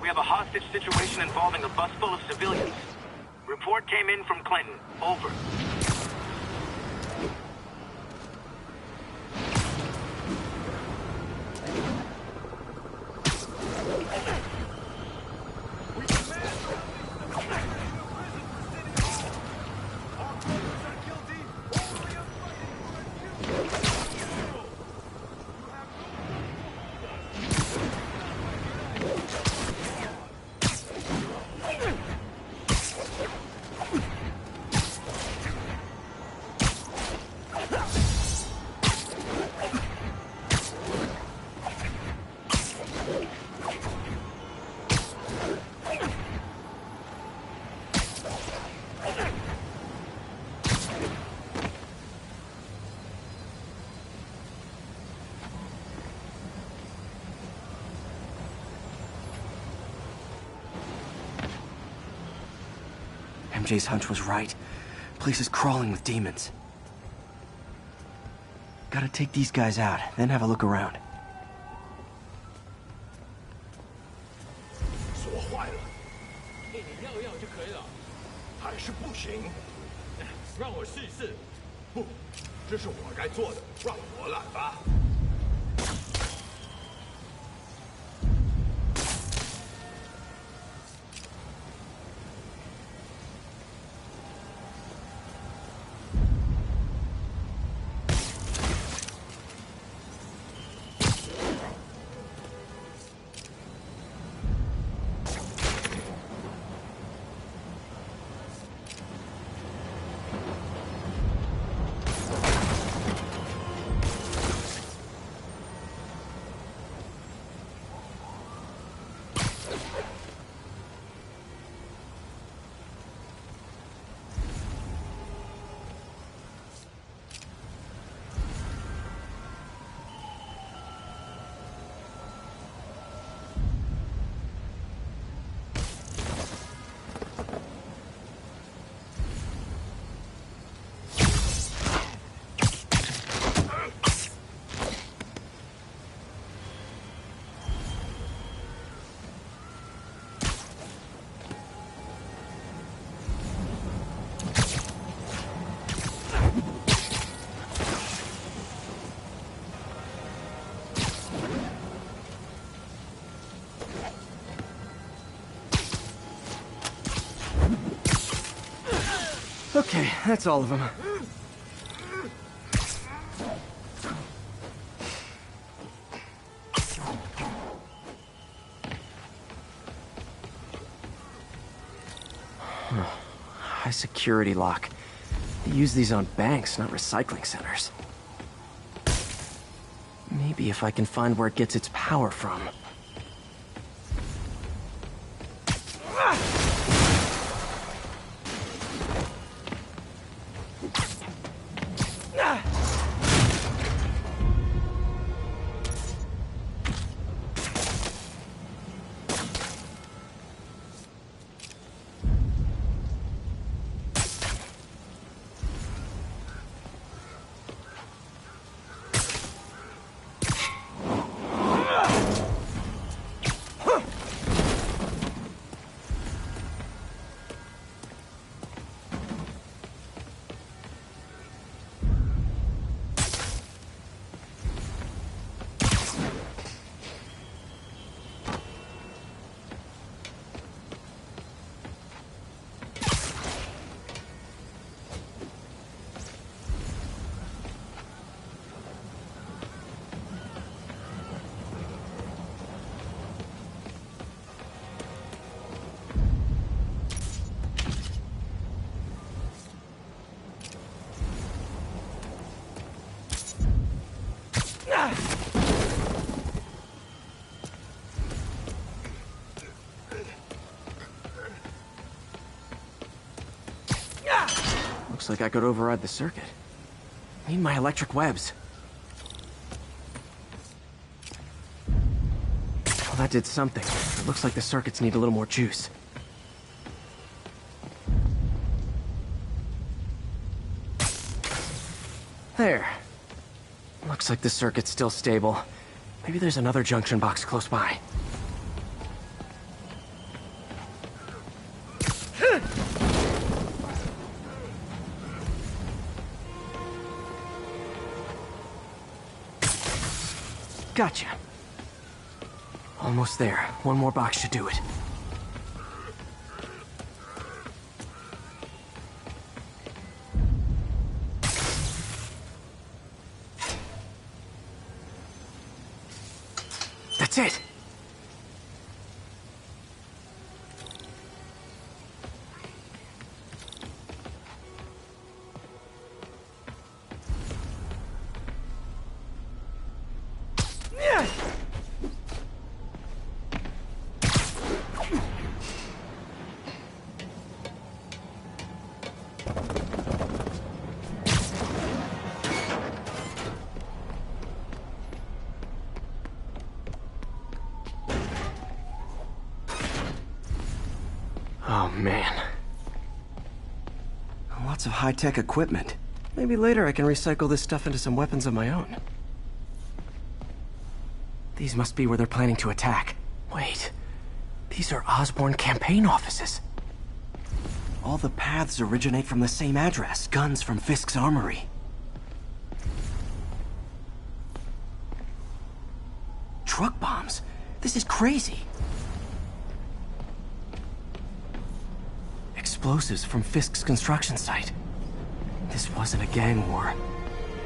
We have a hostage situation involving a bus full of civilians. Report came in from Clinton. Over. MJ's hunch was right. Place is crawling with demons. Gotta take these guys out, then have a look around. 锁坏了，给你绕绕就可以了。还是不行，让我试一试。不，这是我该做的，让我来吧。 Okay, that's all of them. High security lock. They use these on banks, not recycling centers. Maybe if I can find where it gets its power from. Looks like I could override the circuit. Need my electric webs. Well, that did something. It looks like the circuits need a little more juice. There. Looks like the circuit's still stable. Maybe there's another junction box close by. Gotcha. Almost there. One more box should do it. That's it. Oh, man. Lots of high-tech equipment. Maybe later I can recycle this stuff into some weapons of my own. These must be where they're planning to attack. Wait. These are Osborn campaign offices. All the paths originate from the same address. Guns from Fisk's armory. Truck bombs? This is crazy. Explosives from Fisk's construction site. This wasn't a gang war.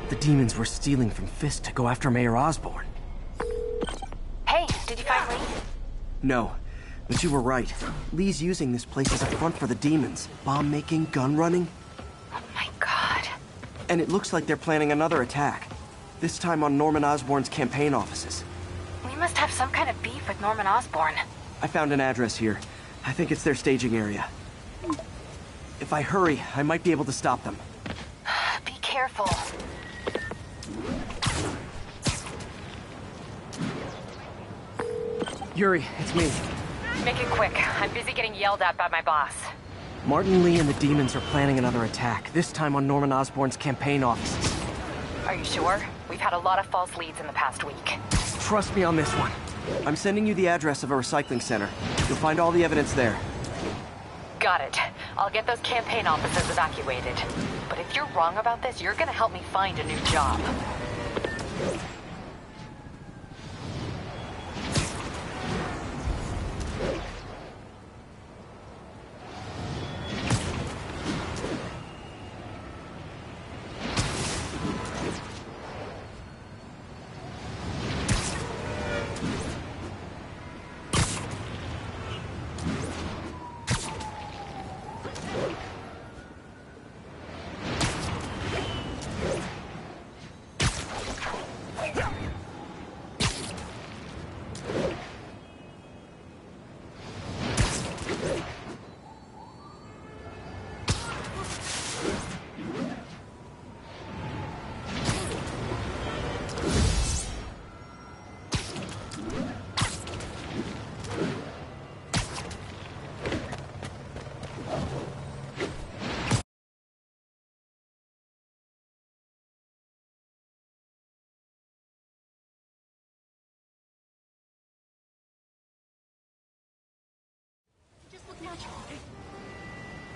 The demons were stealing from Fisk to go after Mayor Osborn. Hey, did you find Lee? No, but you were right. Lee's using this place as a front for the demons. Bomb-making, gun-running. Oh my god. And it looks like they're planning another attack. This time on Norman Osborn's campaign offices. We must have some kind of beef with Norman Osborn. I found an address here. I think it's their staging area. If I hurry, I might be able to stop them. Be careful. Yuri, it's me. Make it quick. I'm busy getting yelled at by my boss. Martin Lee and the demons are planning another attack, this time on Norman Osborn's campaign offices. Are you sure? We've had a lot of false leads in the past week. Trust me on this one. I'm sending you the address of a recycling center. You'll find all the evidence there. Got it. I'll get those campaign offices evacuated. But if you're wrong about this, you're gonna help me find a new job.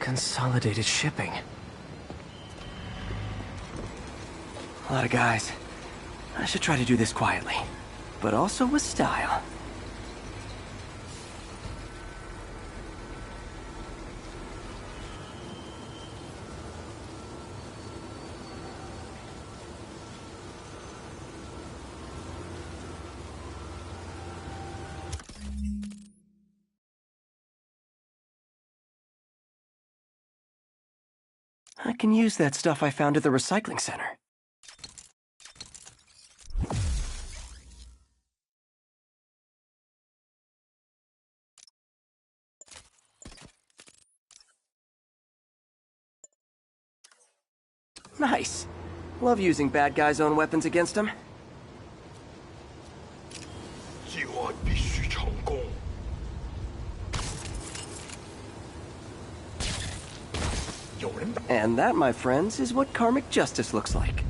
Consolidated shipping. A lot of guys. I should try to do this quietly, but also with style. I can use that stuff I found at the recycling center. Nice. Love using bad guys' own weapons against them. 计划必须成功。 And that, my friends, is what karmic justice looks like.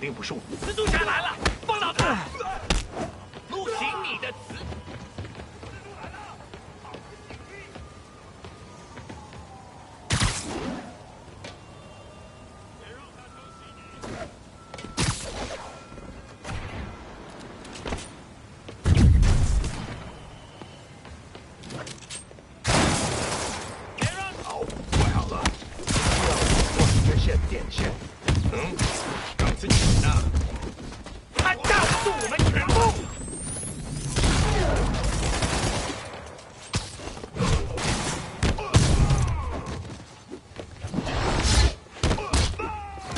并不是我。蜘蛛侠来了，放倒他！录醒你的词。别让跑，怪好了，光缺线电线，上次你呢？他架不住我们全部。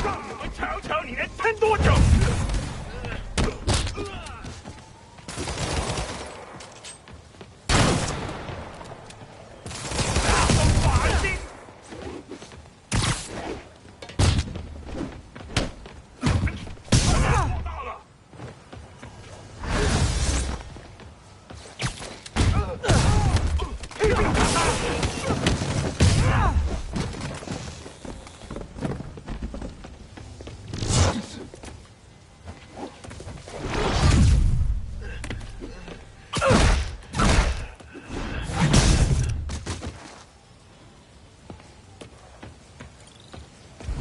让我们瞧瞧你能撑多久！大风法心。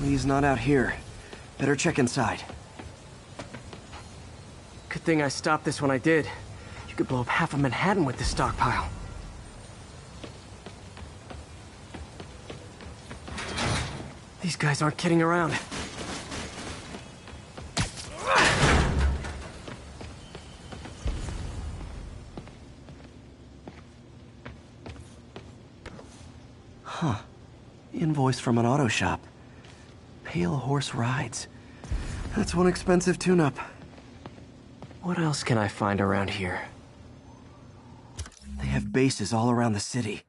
Lee's not out here. Better check inside. Good thing I stopped this when I did. You could blow up half of Manhattan with this stockpile. These guys aren't kidding around. Huh. Invoice from an auto shop. Pale Horse Rides. That's one expensive tune-up. What else can I find around here? They have bases all around the city.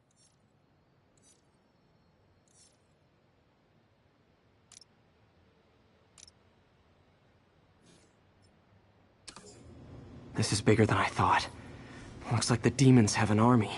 This is bigger than I thought. Looks like the demons have an army.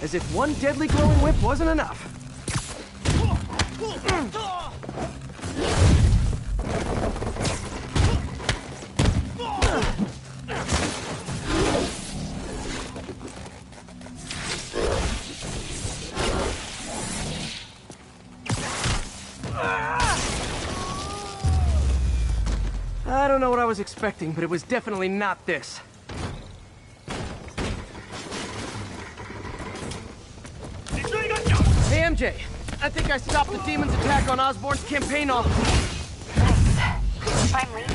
As if one deadly glowing whip wasn't enough. I don't know what I was expecting, but it was definitely not this. MJ, I think I stopped the demon's attack on Osborn's campaign office. Nice. Finally.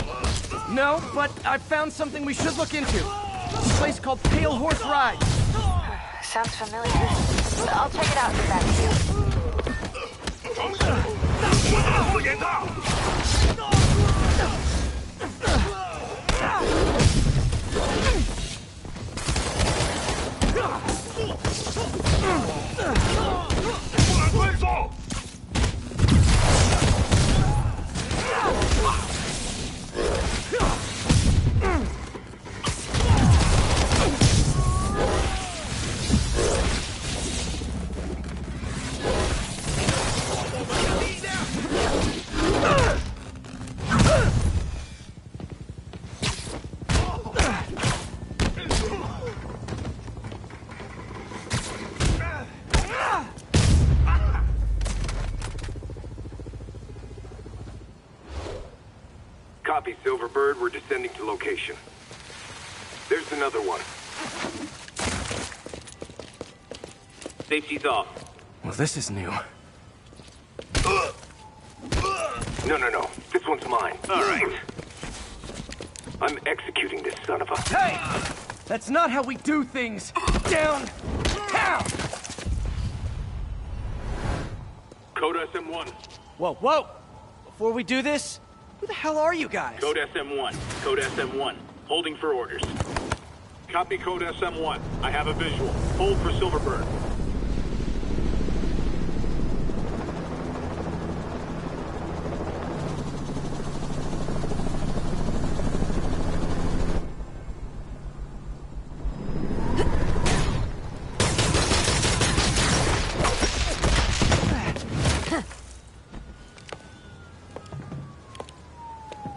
No, but I found something we should look into. A place called Pale Horse Ride. Sounds familiar. I'll check it out and get back to you. 不严到！ Copy, Silverbird. We're descending to location. There's another one. Safety's off. Well, this is new. No. This one's mine. All right. I'm executing this son of a... Hey! That's not how we do things! Down! Down! Code SM-1. Whoa! Before we do this, who the hell are you guys? Code SM-1. Code SM-1. Holding for orders. Copy Code SM-1. I have a visual. Hold for Silverbird.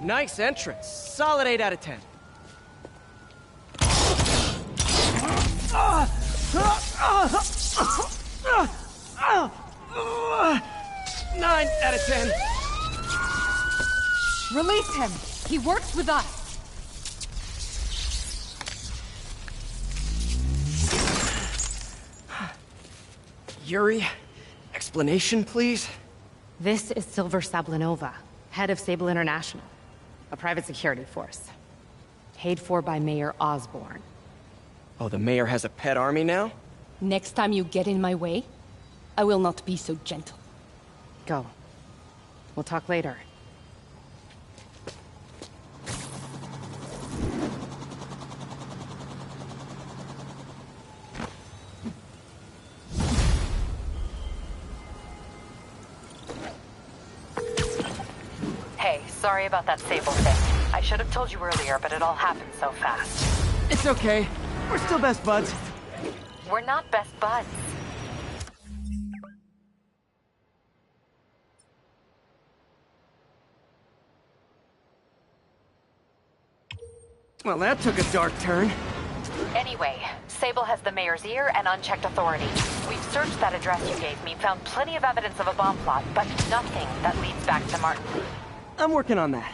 Nice entrance. Solid 8 out of 10. 9 out of 10. Release him. He works with us. Yuri, explanation, please? This is Silver Sablinova, head of Sable International, a private security force. Paid for by Mayor Osborn. Oh, the mayor has a pet army now? Next time you get in my way, I will not be so gentle. Go. We'll talk later. Hey, sorry about that Sable thing. I should have told you earlier, but it all happened so fast. It's okay. We're still best buds. We're not best buds. Well, that took a dark turn. Anyway, Sable has the mayor's ear and unchecked authority. We've searched that address you gave me, found plenty of evidence of a bomb plot, but nothing that leads back to Martin Lee. I'm working on that.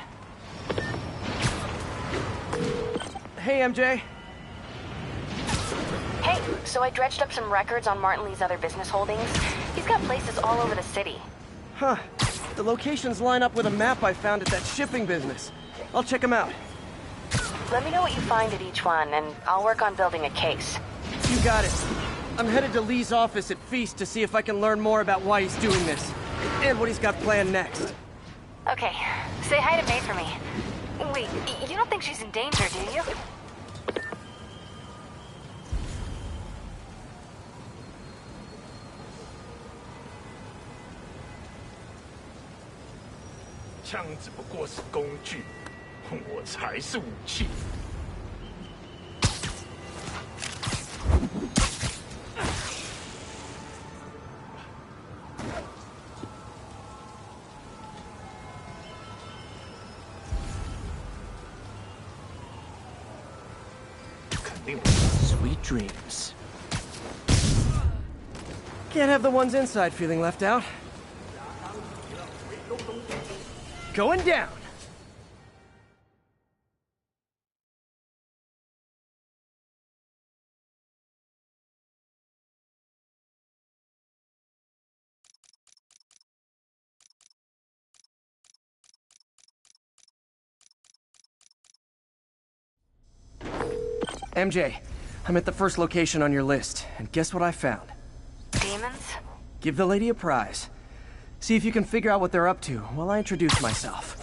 Hey, MJ. Hey, so I dredged up some records on Martin Lee's other business holdings. He's got places all over the city. Huh. The locations line up with a map I found at that shipping business. I'll check them out. Let me know what you find at each one, and I'll work on building a case. You got it. I'm headed to Lee's office at Feast to see if I can learn more about why he's doing this. And what he's got planned next. Okay. Say hi to May for me. Wait, you don't think she's in danger, do you?枪只不过是工具，我才是武器。Sweet dreams. Can't have the ones inside feeling left out. Going down. MJ, I'm at the first location on your list, and guess what I found? Demons? Give the lady a prize. See if you can figure out what they're up to while I introduce myself.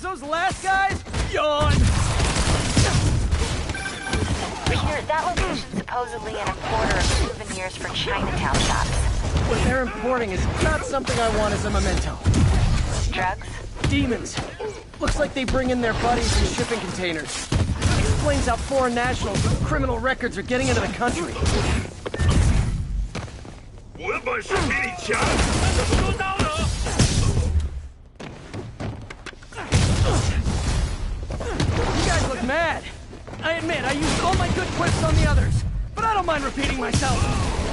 Those last guys? Yawn! Peter, that location's supposedly an importer of souvenirs for Chinatown shops. What they're importing is not something I want as a memento. Drugs? Demons. Looks like they bring in their buddies in shipping containers. Explains how foreign nationals with criminal records are getting into the country. Mad. I admit, I used all my good quips on the others, but I don't mind repeating myself.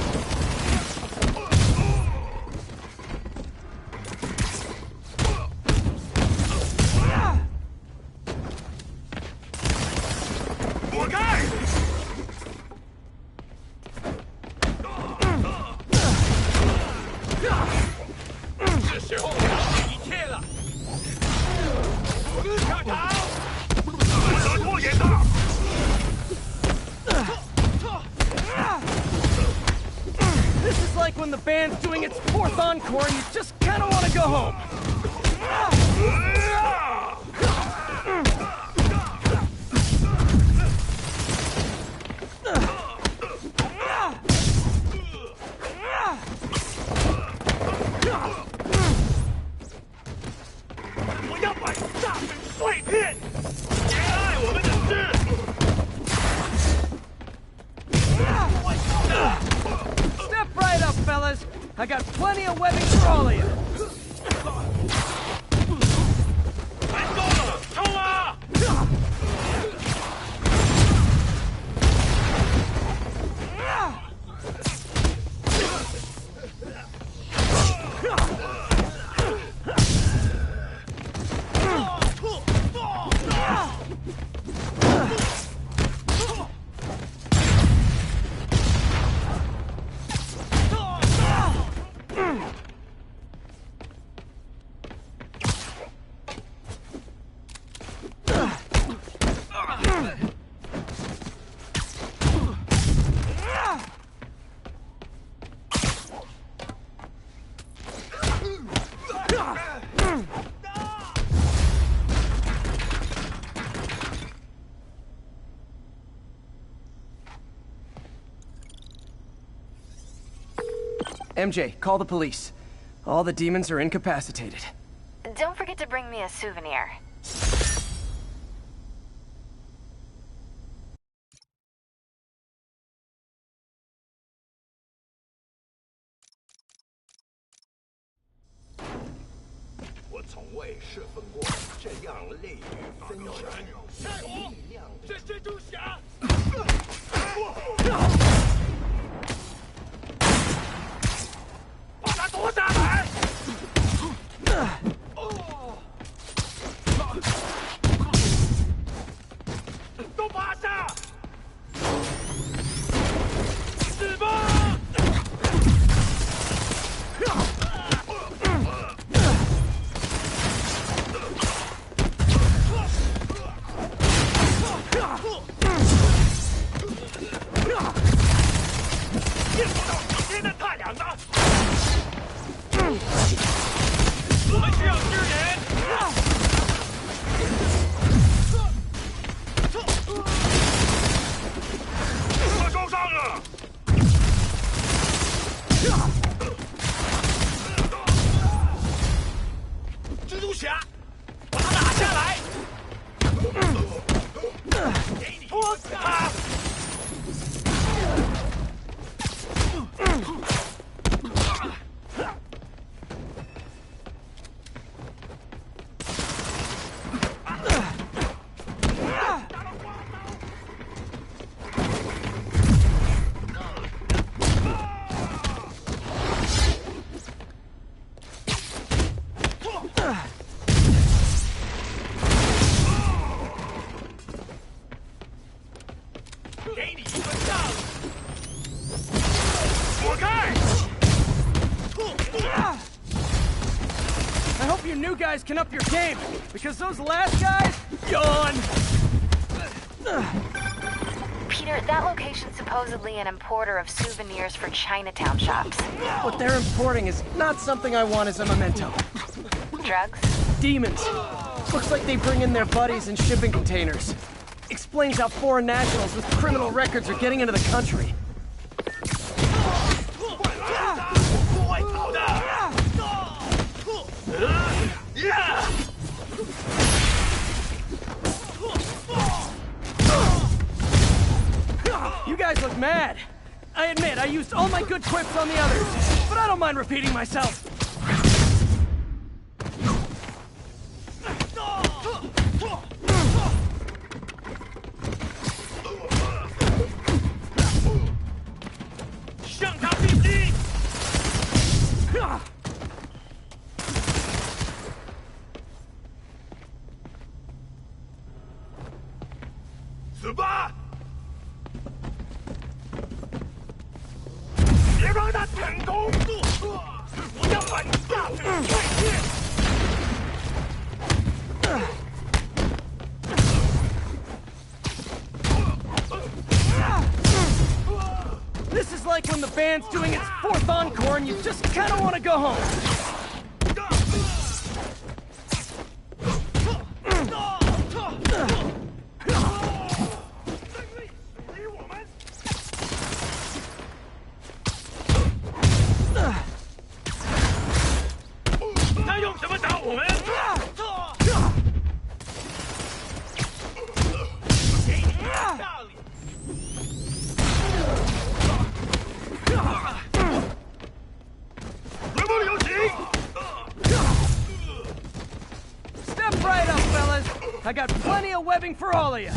This is like when the band's doing its 4th encore and you just kind of want to go home. Step right up, fellas. I got plenty of webbing for all of you. MJ, call the police. All the demons are incapacitated. Don't forget to bring me a souvenir. 蜘蛛侠，把他打下来！给你拖死他！给你一个大的！躲开！ I hope you new guys can up your game, because those last guys, yawn. Peter, that location's supposedly an importer of souvenirs for Chinatown shops. What they're importing is not something I want as a memento. Drugs? Demons. Looks like they bring in their buddies in shipping containers. Explains how foreign nationals with criminal records are getting into the country. You guys look mad. I admit, I used all my good quips on the others, but I don't mind repeating myself. This is like when the band's doing its 4th encore and you just kind of want to go home. Step right up, fellas. I got plenty of webbing for all of you.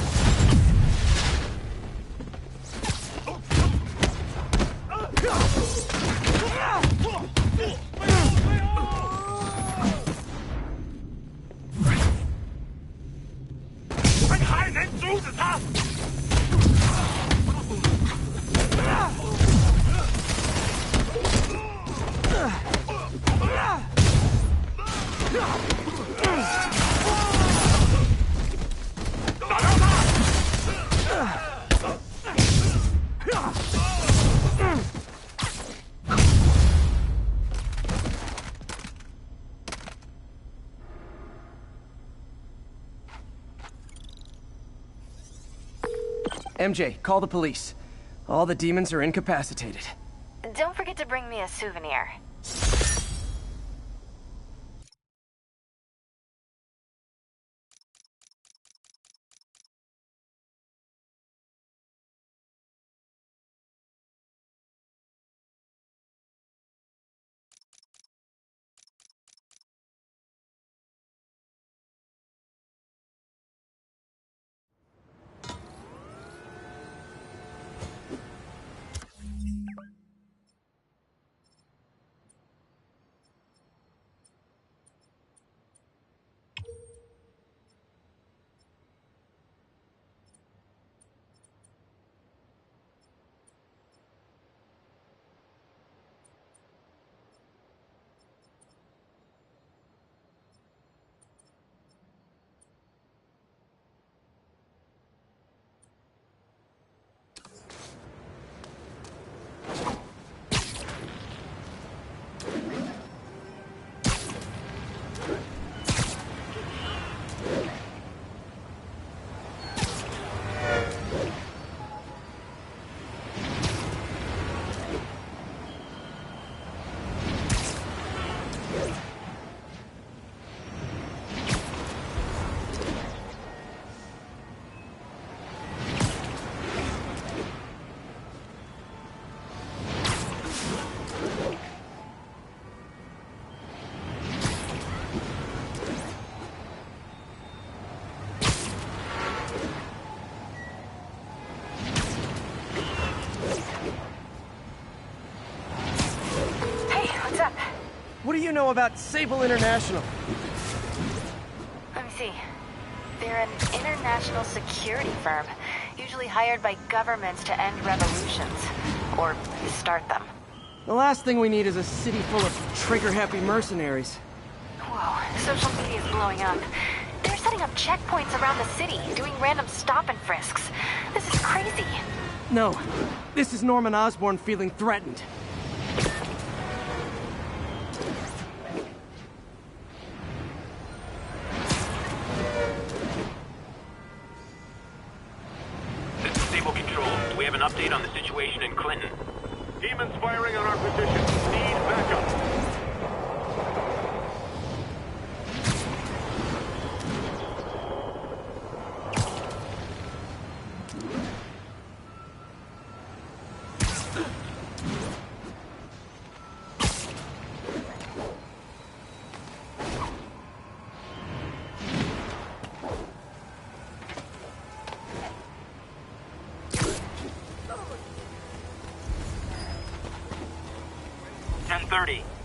MJ, call the police. All the demons are incapacitated. Don't forget to bring me a souvenir. you know about Sable International? Let me see. They're an international security firm, usually hired by governments to end revolutions. Or start them. The last thing we need is a city full of trigger-happy mercenaries. Whoa, social media is blowing up. They're setting up checkpoints around the city, doing random stop and frisks. This is crazy. No, this is Norman Osborn feeling threatened. This is Sable Control. Do we have an update on the situation in Clinton? Demons firing on our position. Need backup.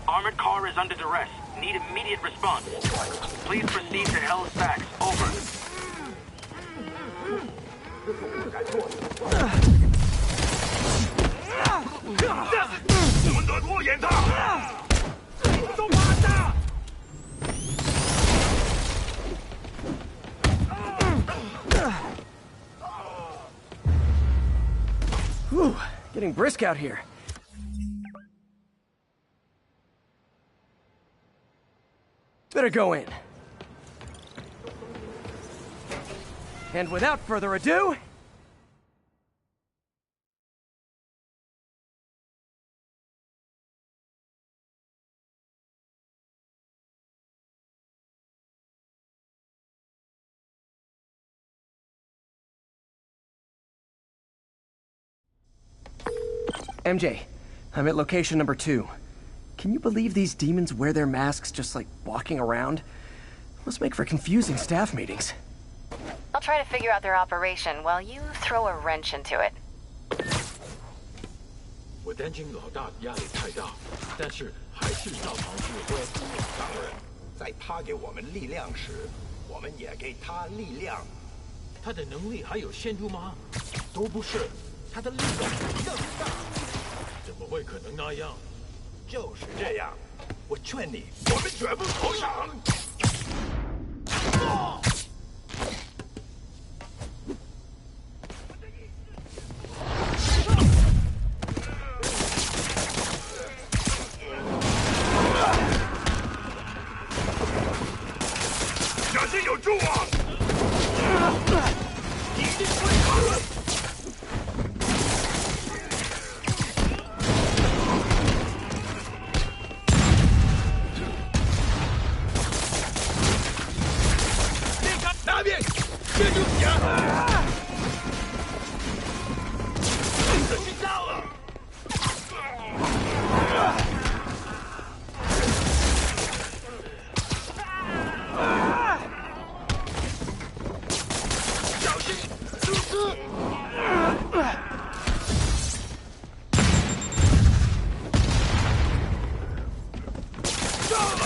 Armored car is under duress. Need immediate response. Please proceed to Hell's Backs. Over. 我们得拖延他！都趴下！ Whew, getting brisk out here. Better go in. And without further ado... MJ, I'm at location number 2. Can you believe these demons wear their masks just like walking around? Must make for confusing staff meetings. I'll try to figure out their operation while you throw a wrench into it. 我担心老大压力太大，但是还是照常指挥。当然，在他给我们力量时，我们也给他力量。他的能力还有限度吗？都不是，他的力量更大。怎么会可能那样？ 就是这样，我劝你，我们绝不投降。小心有柱啊！一定会卡。 接住点！这去到了！小心，露丝！到了！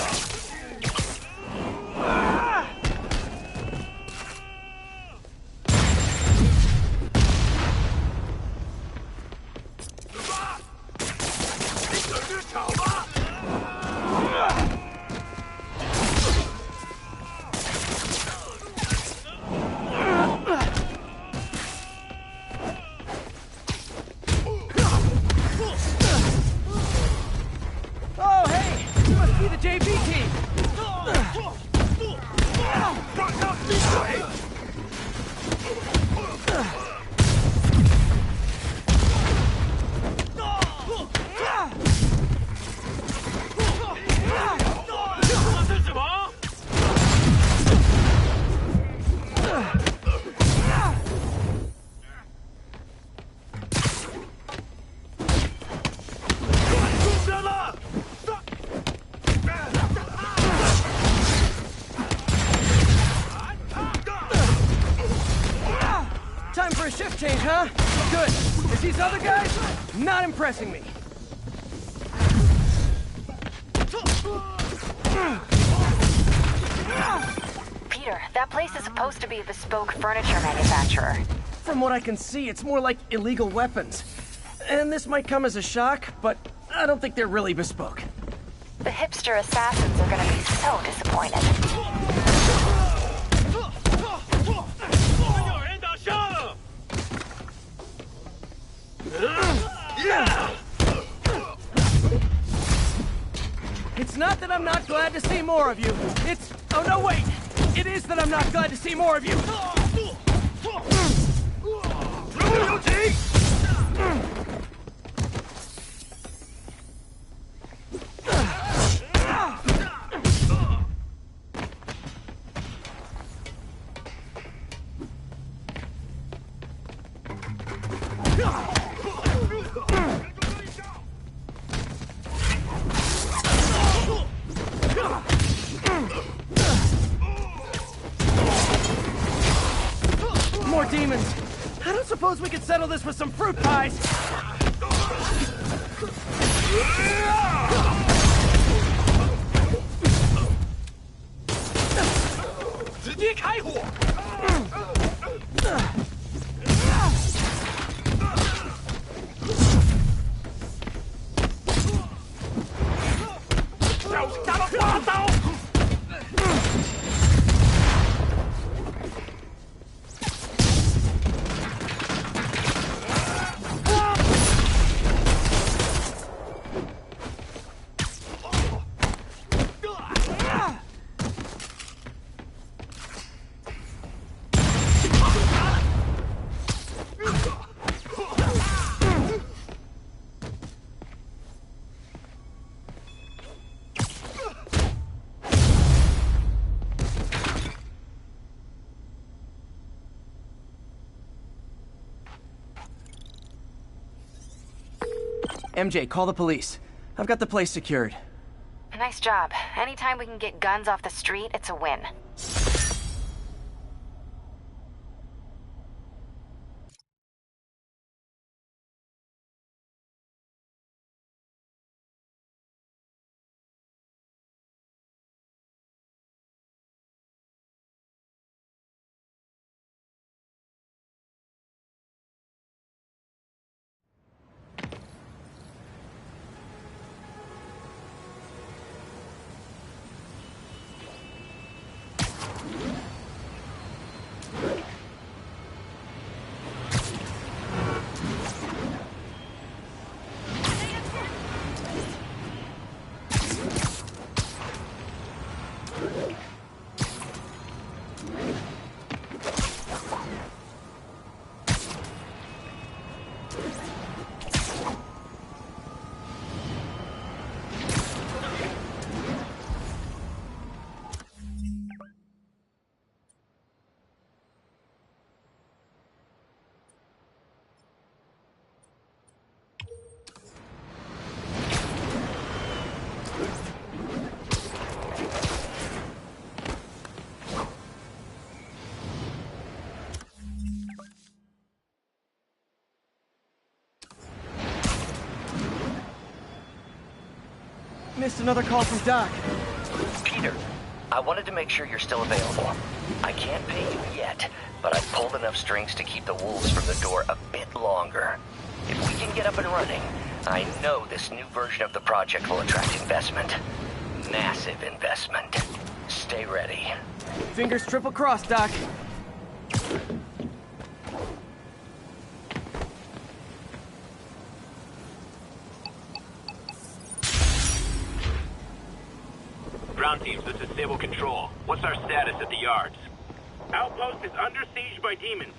Change, huh? Good. Because these other guys, not impressing me. Peter, that place is supposed to be a bespoke furniture manufacturer. From what I can see, it's more like illegal weapons. And this might come as a shock, but I don't think they're really bespoke. The hipster assassins are gonna be so disappointed. It's not that I'm not glad to see more of you. It's... Oh, no, wait! It is that I'm not glad to see more of you! More demons! I don't suppose we could settle this with some fruit pies! MJ, call the police. I've got the place secured. Nice job. Anytime we can get guns off the street, it's a win. Missed another call from Doc. Peter, I wanted to make sure you're still available. I can't pay you yet, but I've pulled enough strings to keep the wolves from the door a bit longer. If we can get up and running, I know this new version of the project will attract investment. Massive investment. Stay ready. Fingers triple crossed, Doc. Ground teams, this is Sable Control. What's our status at the yards? Outpost is under siege by demons.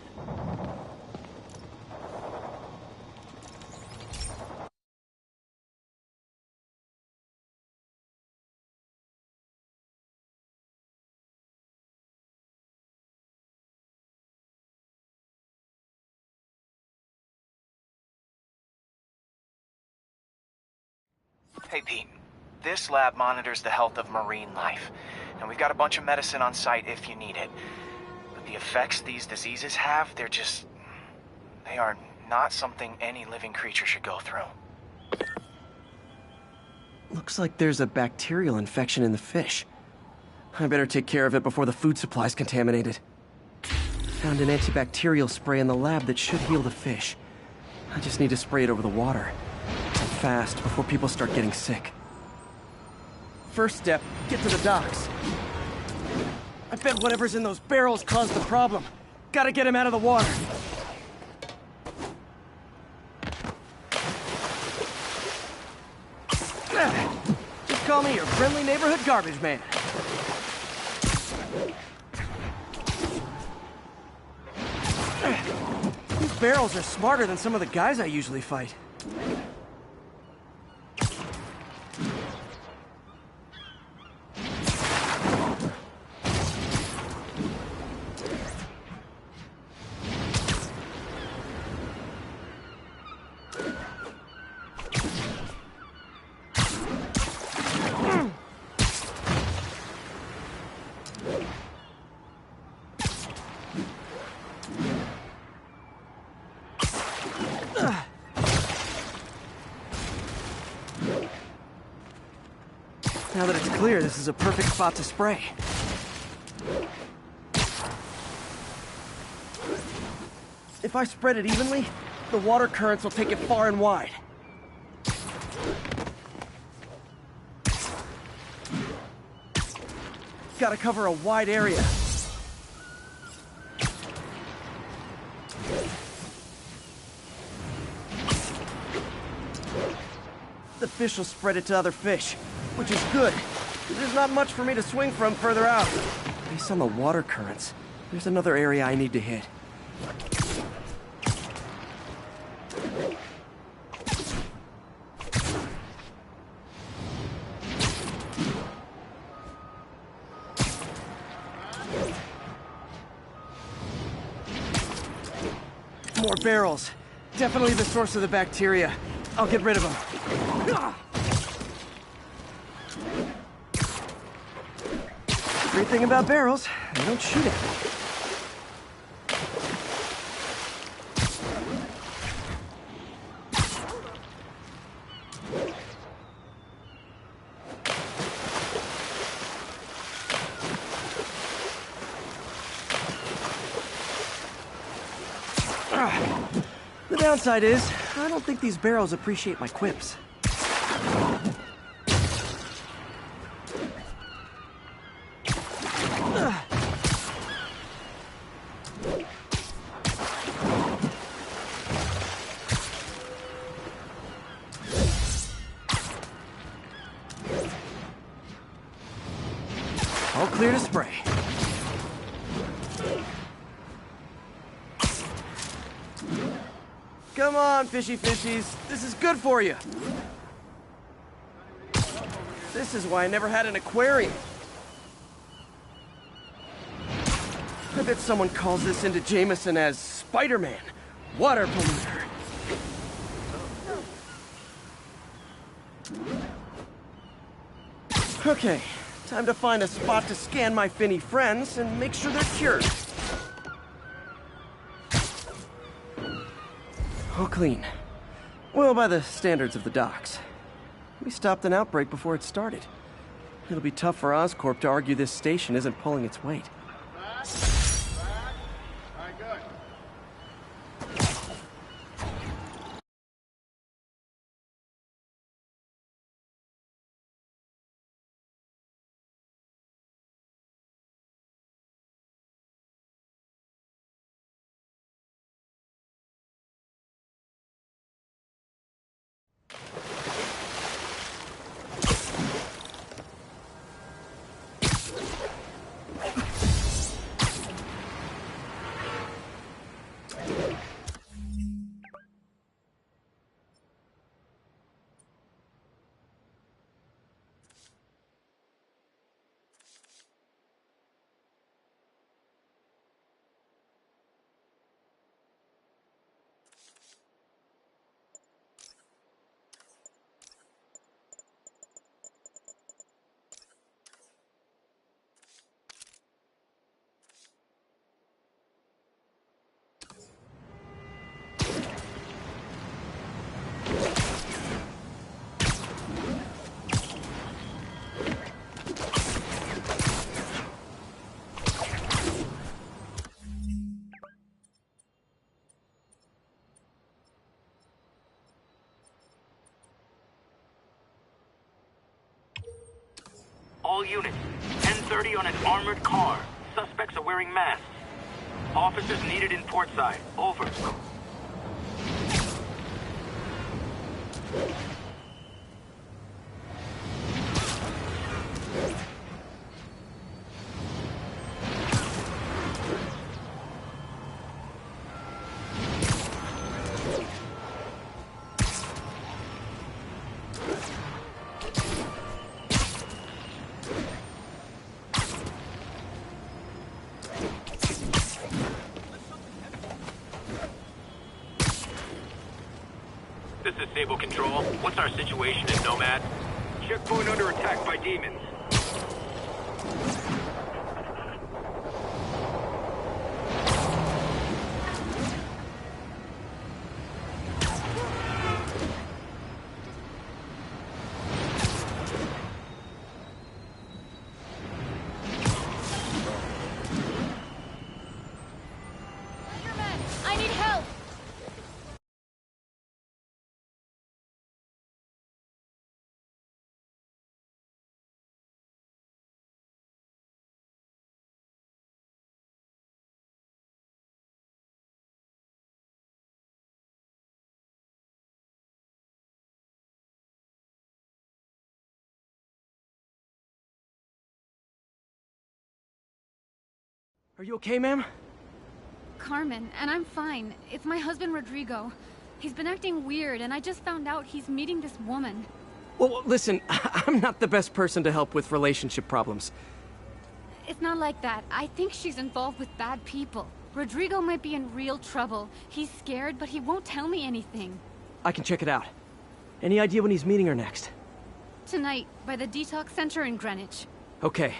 Hey, Pete. This lab monitors the health of marine life, and we've got a bunch of medicine on site if you need it. But the effects these diseases have, they are not something any living creature should go through. Looks like there's a bacterial infection in the fish. I better take care of it before the food supply's contaminated. Found an antibacterial spray in the lab that should heal the fish. I just need to spray it over the water. And fast, before people start getting sick. First step, get to the docks. I bet whatever's in those barrels caused the problem. Gotta get him out of the water. Just call me your friendly neighborhood garbage man. These barrels are smarter than some of the guys I usually fight. Now that it's clear, this is a perfect spot to spray. If I spread it evenly, the water currents will take it far and wide. Gotta cover a wide area. The fish will spread it to other fish, which is good. There's not much for me to swing from further out. Based on the water currents, there's another area I need to hit. More barrels. Definitely the source of the bacteria. I'll get rid of them. Great thing about barrels, they don't shoot at me. The downside is, I don't think these barrels appreciate my quips. All clear to spray. Come on, fishy fishies. This is good for you. This is why I never had an aquarium. I bet someone calls this into Jameson as Spider-Man, water polluter. Okay, time to find a spot to scan my finny friends and make sure they're cured. All clean. Well, by the standards of the docks. We stopped an outbreak before it started. It'll be tough for Oscorp to argue this station isn't pulling its weight. all units. 10:30 on an armored car. Suspects are wearing masks. Officers needed in portside. Over. This is Sable Control. What's our situation in Nomad? Checkpoint under attack by demons. I need help! Are you okay, ma'am? Carmen, and I'm fine. It's my husband, Rodrigo. He's been acting weird, and I just found out he's meeting this woman. Well, listen, I'm not the best person to help with relationship problems. It's not like that. I think she's involved with bad people. Rodrigo might be in real trouble. He's scared, but he won't tell me anything. I can check it out. Any idea when he's meeting her next? Tonight, by the detox center in Greenwich. Okay.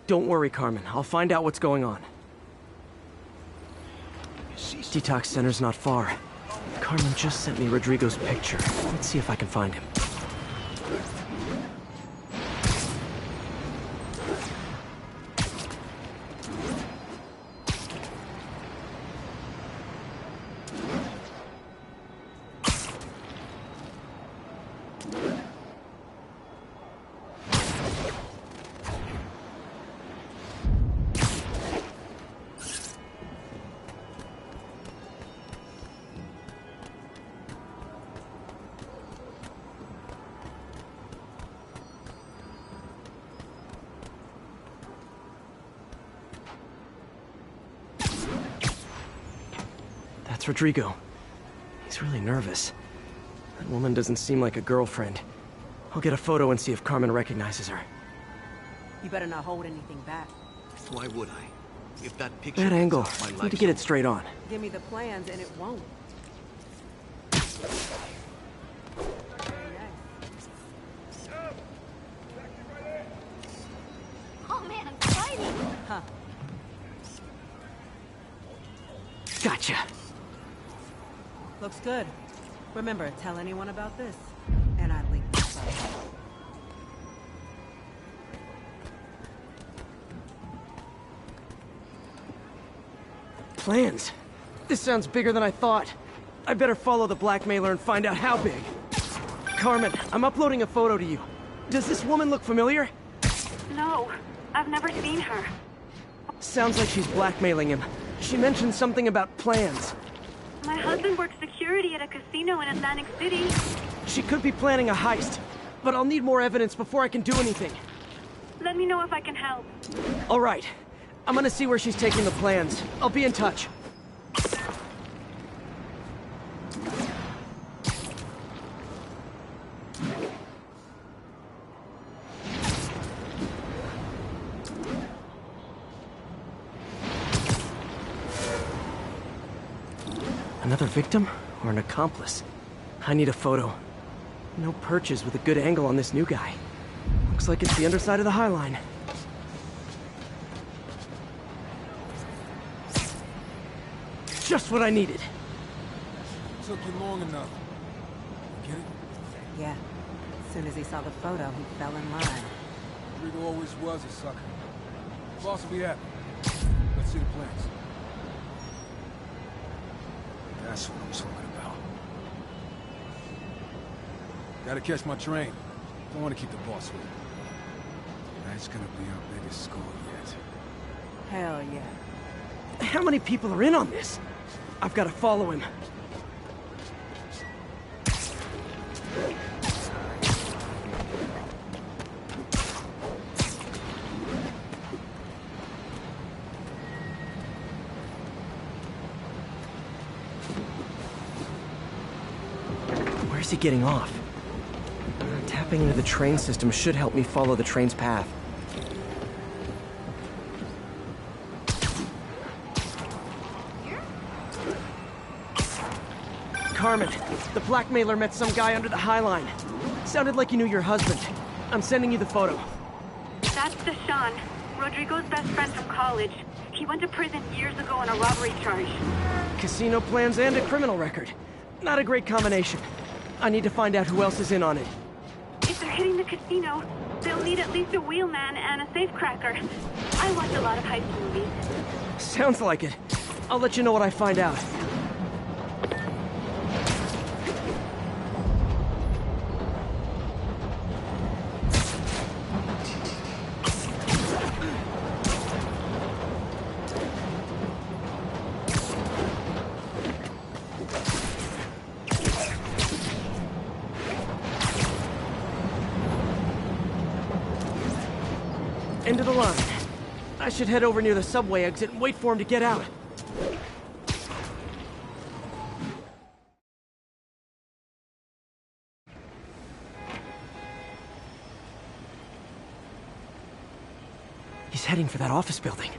Don't worry, Carmen. I'll find out what's going on. Detox center's not far. Carmen just sent me Rodrigo's picture. Let's see if I can find him. That's Rodrigo. He's really nervous. That woman doesn't seem like a girlfriend. I'll get a photo and see if Carmen recognizes her. You better not hold anything back. Why would I? If that picture That angle. my Need to life's get it straight on. Give me the plans and it won't. Oh man, I'm fighting! Huh. Gotcha. Looks good. Remember, tell anyone about this. And I leak this up. Plans. This sounds bigger than I thought. I better follow the blackmailer and find out how big. Carmen, I'm uploading a photo to you. Does this woman look familiar? No, I've never seen her. Sounds like she's blackmailing him. She mentioned something about plans. My husband works security at a casino in Atlantic City. She could be planning a heist, but I'll need more evidence before I can do anything. Let me know if I can help. All right. I'm gonna see where she's taking the plans. I'll be in touch. Another victim or an accomplice? I need a photo. No perches with a good angle on this new guy. Looks like it's the underside of the High Line. Just what I needed. Took you long enough. Get it? Yeah. As soon as he saw the photo, he fell in line. Rodrigo always was a sucker. Boss will be happy. Let's see the plans. That's what I'm talking about. Gotta catch my train. Don't want to keep the boss with me. That's gonna be our biggest score yet. Hell yeah. How many people are in on this? I've got to follow him. Where's he getting off? Tapping into the train system should help me follow the train's path. Carmen, the blackmailer met some guy under the High Line. Sounded like you knew your husband. I'm sending you the photo. That's Deshaun, Rodrigo's best friend from college. He went to prison years ago on a robbery charge. Casino plans and a criminal record. Not a great combination. I need to find out who else is in on it. If they're hitting the casino, they'll need at least a wheelman and a safecracker. I watch a lot of heist movies. Sounds like it. I'll let you know what I find out. End of the line. I should head over near the subway exit and wait for him to get out. He's heading for that office building.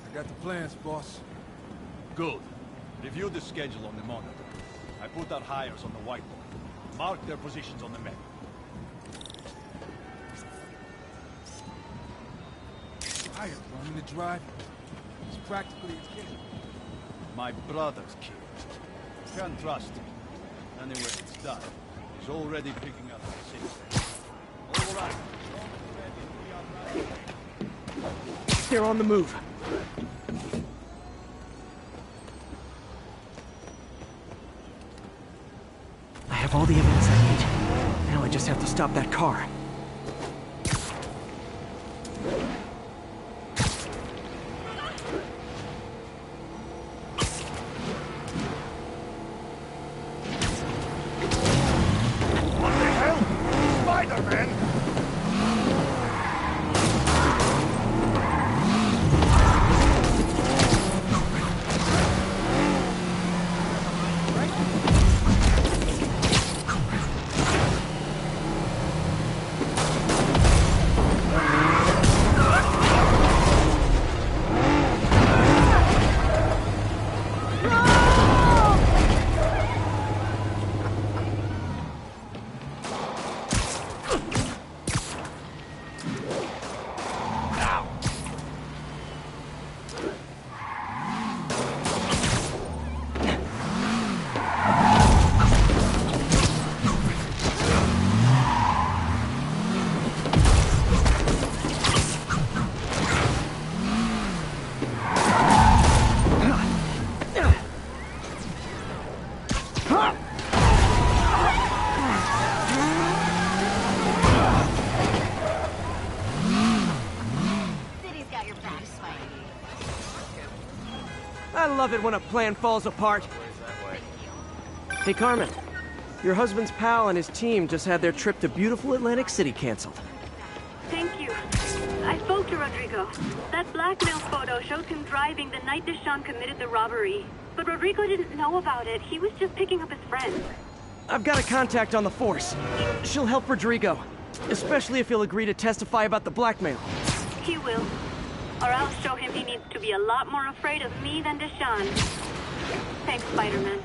I got the plans, boss. Good. Review the schedule on the monitor. I put our hires on the whiteboard. Mark their positions on the map. Hired running the drive. It's practically his kid. My brother's kid. Can't trust him. Anyway, it's done. He's already picking up the city. All right. They're on the move. I have all the evidence I need. Now I just have to stop that car. What the hell? Spider-Man! I love it when a plan falls apart. Hey, Carmen. Your husband's pal and his team just had their trip to beautiful Atlantic City canceled. Thank you. I spoke to Rodrigo. That blackmail photo shows him driving the night Deshaun committed the robbery. But Rodrigo didn't know about it. He was just picking up his friend. I've got a contact on the force. She'll help Rodrigo, especially if he'll agree to testify about the blackmail. He will. Or I'll show him he needs to be a lot more afraid of me than Deshaun. Thanks, Spider-Man.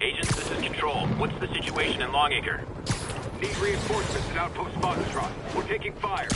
Agents, this is Control. What's the situation in Longacre? Need reinforcements at Outpost Foxtrot. We're taking fire.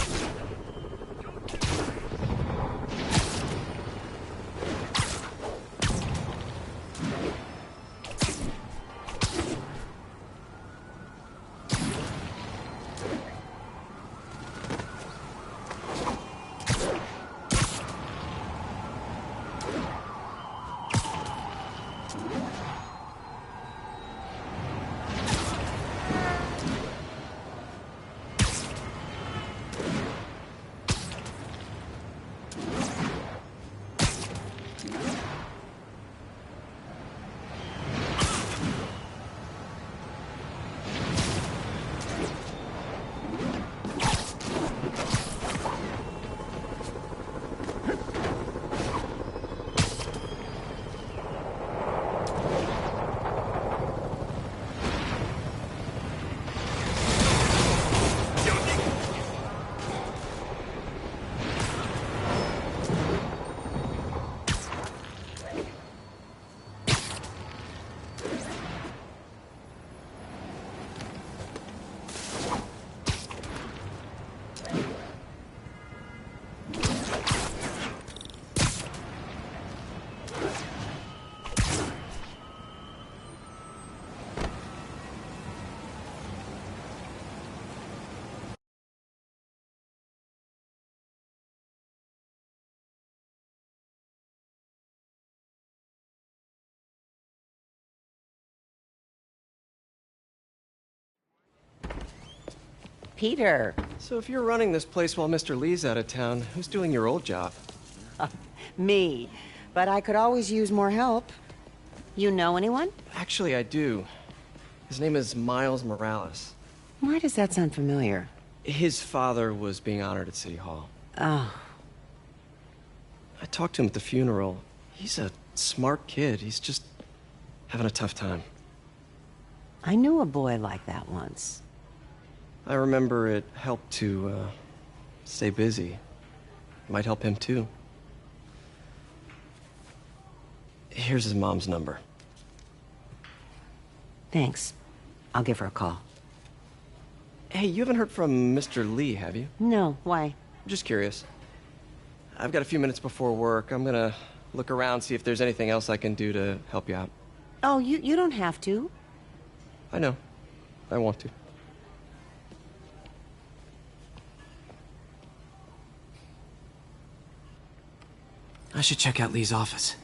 Peter. So if you're running this place while Mr. Lee's out of town, who's doing your old job? Me. But I could always use more help. You know anyone? Actually, I do. His name is Miles Morales. Why does that sound familiar? His father was being honored at City Hall. Oh. I talked to him at the funeral. He's a smart kid. He's just having a tough time. I knew a boy like that once. I remember it helped to, stay busy. Might help him, too. Here's his mom's number. Thanks. I'll give her a call. Hey, you haven't heard from Mr. Lee, have you? No, why? Just curious. I've got a few minutes before work. I'm gonna look around, see if there's anything else I can do to help you out. Oh, you don't have to. I know. I want to. I should check out Lee's office.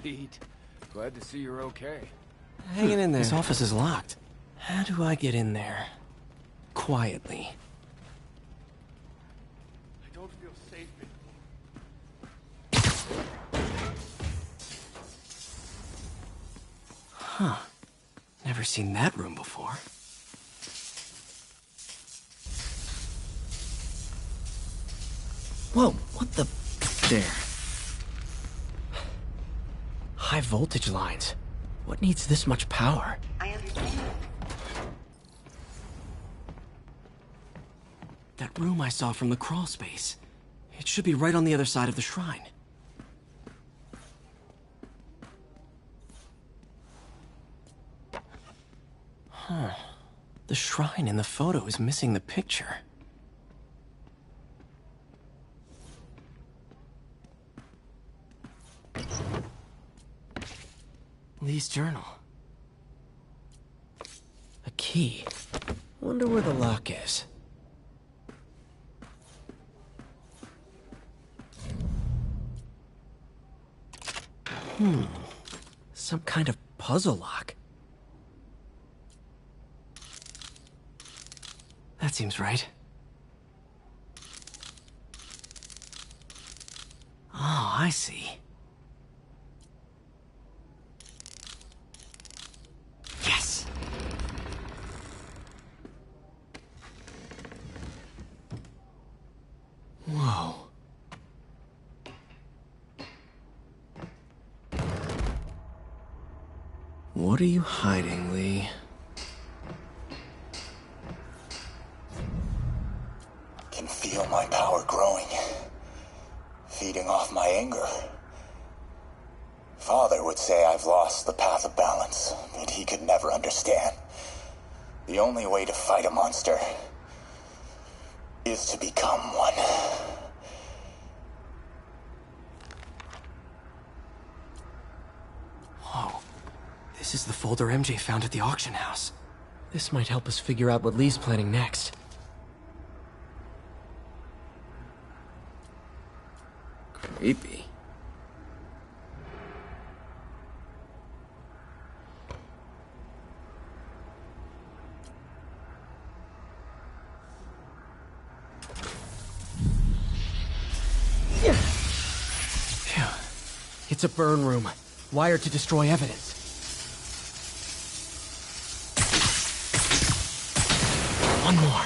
Pete, glad to see you're okay. Hanging in there. This office is locked. How do I get in there? Quietly. I don't feel safe Huh. Never seen that room before. Whoa, what the... There. High voltage lines. What needs this much power? That room I saw from the crawl space. It should be right on the other side of the shrine. Huh. The shrine in the photo is missing the picture. Lee's journal. A key. Wonder where the lock is. Some kind of puzzle lock. That seems right. Oh, I see. Yes! Whoa. What are you hiding, Lee? Can feel my power growing, feeding off my anger. Father would say I've lost the path of balance, but he could never understand. The only way to fight a monster is to become one. Whoa. This is the folder MJ found at the auction house. This might help us figure out what Lee's planning next. Creepy. Phew. It's a burn room, wired to destroy evidence. One more.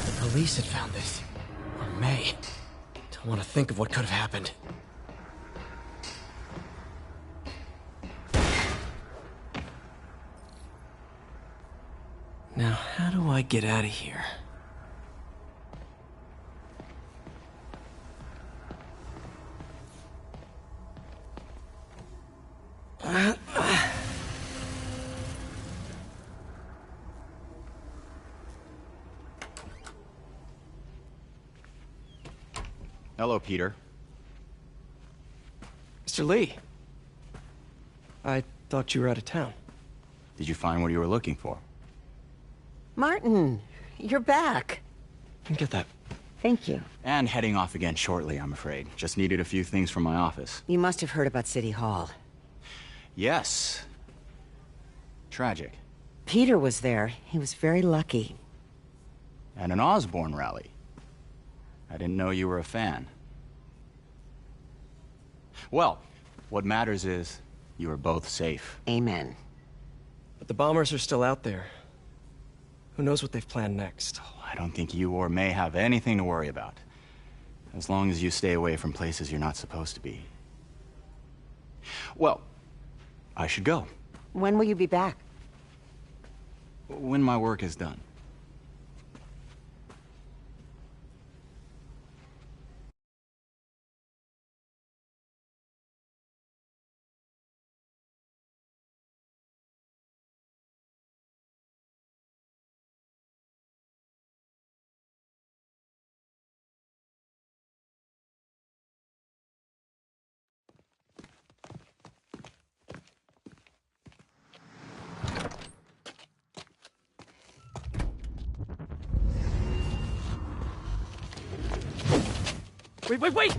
The police had found this. Or May. Don't want to think of what could have happened. Now, how do I get out of here? Hello, Peter. Mr. Lee. I thought you were out of town. Did you find what you were looking for? Martin, you're back. Get that. Thank you. And heading off again shortly, I'm afraid. Just needed a few things from my office. You must have heard about City Hall. Yes. Tragic. Peter was there. He was very lucky. At an Osborn rally. I didn't know you were a fan. Well, what matters is you are both safe. Amen. But the bombers are still out there. Who knows what they've planned next? I don't think you or May have anything to worry about. As long as you stay away from places you're not supposed to be. Well, I should go. When will you be back? When my work is done. Wait!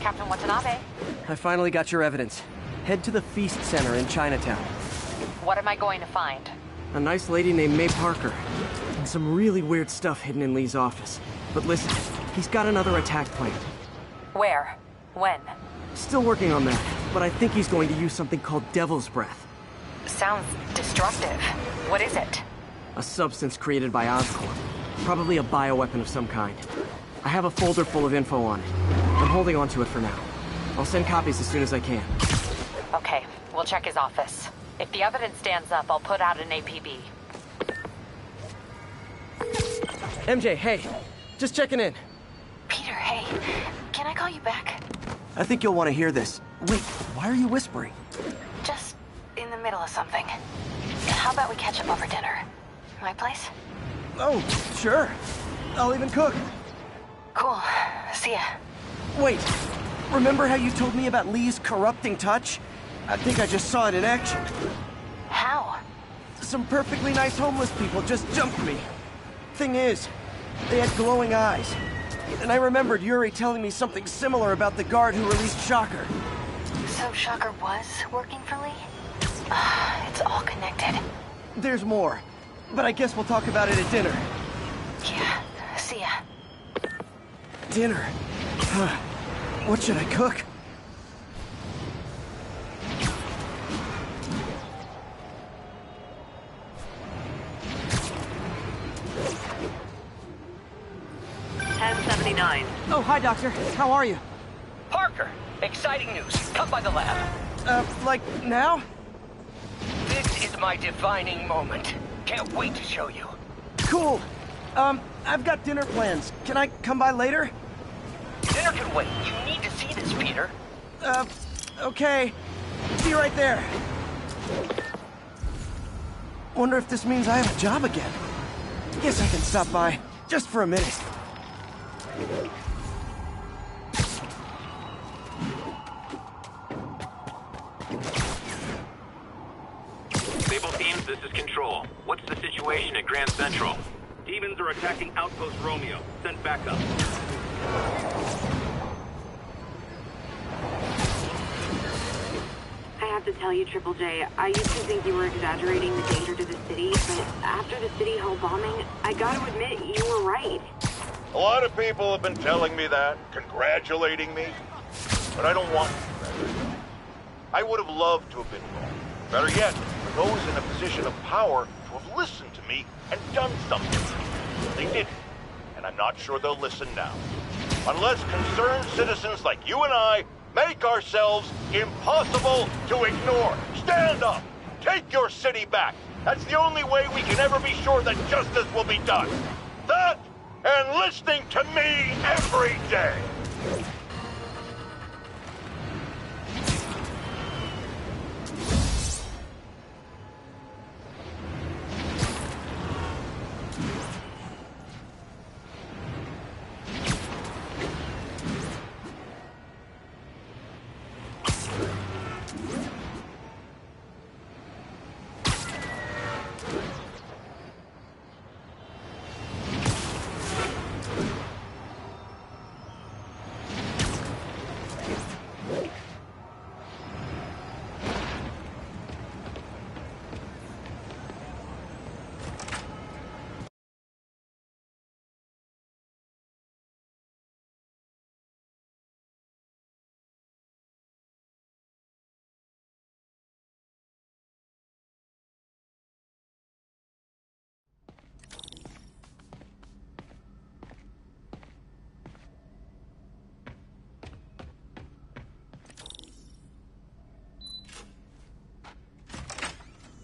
Captain Watanabe. I finally got your evidence. Head to the Feast Center in Chinatown. What am I going to find? A nice lady named May Parker. And some really weird stuff hidden in Lee's office. But listen, he's got another attack planned. Where? When? Still working on that, but I think he's going to use something called Devil's Breath. Sounds destructive. What is it? A substance created by Oscorp. Probably a bioweapon of some kind. I have a folder full of info on it. I'm holding on to it for now. I'll send copies as soon as I can. Okay, we'll check his office. If the evidence stands up, I'll put out an APB. MJ, hey. Just checking in. Peter, hey. Can I call you back? I think you'll want to hear this. Wait, why are you whispering? Just in the middle of something. How about we catch up over dinner? My place? Oh, sure. I'll even cook. Cool. See ya. Wait, remember how you told me about Lee's corrupting touch? I think I just saw it in action. How? Some perfectly nice homeless people just jumped me. Thing is, they had glowing eyes. And I remembered Yuri telling me something similar about the guard who released Shocker. So Shocker was working for Lee? It's all connected. There's more, but I guess we'll talk about it at dinner. Yeah, see ya. Dinner? What should I cook? Oh, hi, Doctor. How are you? Parker, exciting news. Come by the lab. Like now? This is my defining moment. Can't wait to show you. Cool. I've got dinner plans. Can I come by later? Dinner can wait. You need to see this, Peter. Okay. Be right there. Wonder if this means I have a job again. Guess I can stop by, just for a minute. Sable teams, this is Control. What's the situation at Grand Central? Demons are attacking Outpost Romeo. Send backup. I have to tell you, Triple J, I used to think you were exaggerating the danger to the city, but after the City Hall bombing, I gotta admit, you were right. A lot of people have been telling me that, congratulating me, but I don't want to congratulate. I would have loved to have been wrong. Better yet, for those in a position of power to have listened to me and done something. They didn't, and I'm not sure they'll listen now. Unless concerned citizens like you and I make ourselves impossible to ignore. Stand up! Take your city back! That's the only way we can ever be sure that justice will be done. That, and listening to me every day!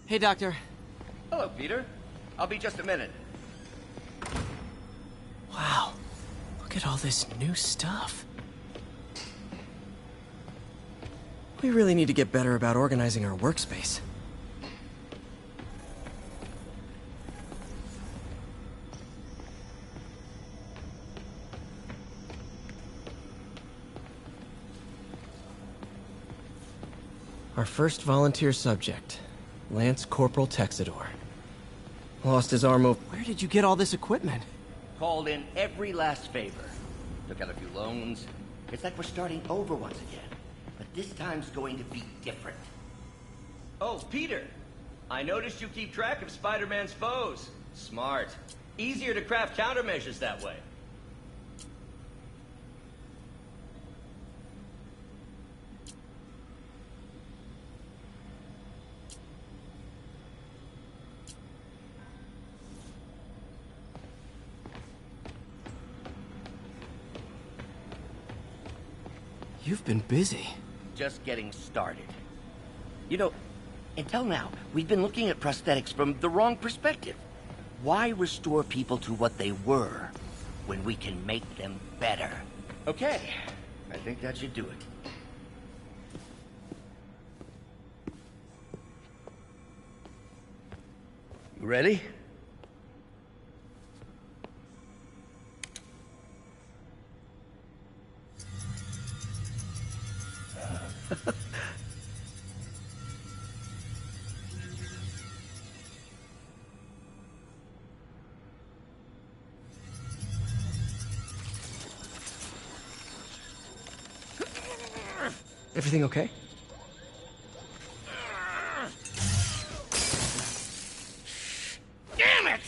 Hey, Doctor. Hello, Peter. I'll be just a minute. Wow. Look at all this new stuff. We really need to get better about organizing our workspace. Our first volunteer subject, Lance Corporal Texidor. Lost his arm over... Where did you get all this equipment? Called in every last favor. Took out a few loans. It's like we're starting over once again. But this time's going to be different. Oh, Peter! I noticed you keep track of Spider-Man's foes. Smart. Easier to craft countermeasures that way. You've been busy. Just getting started. You know, until now, we've been looking at prosthetics from the wrong perspective. Why restore people to what they were when we can make them better? Okay, I think that should do it. You ready? Everything okay? Damn it!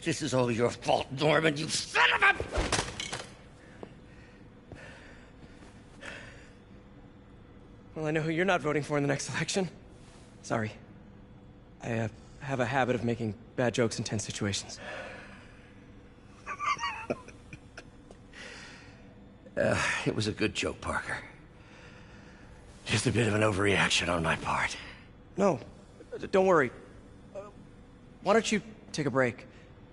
This is all your fault, Norman, you son of a... Well, I know who you're not voting for in the next election. Sorry. I have a habit of making bad jokes in tense situations. It was a good joke, Parker. Just a bit of an overreaction on my part. No, don't worry. Why don't you take a break?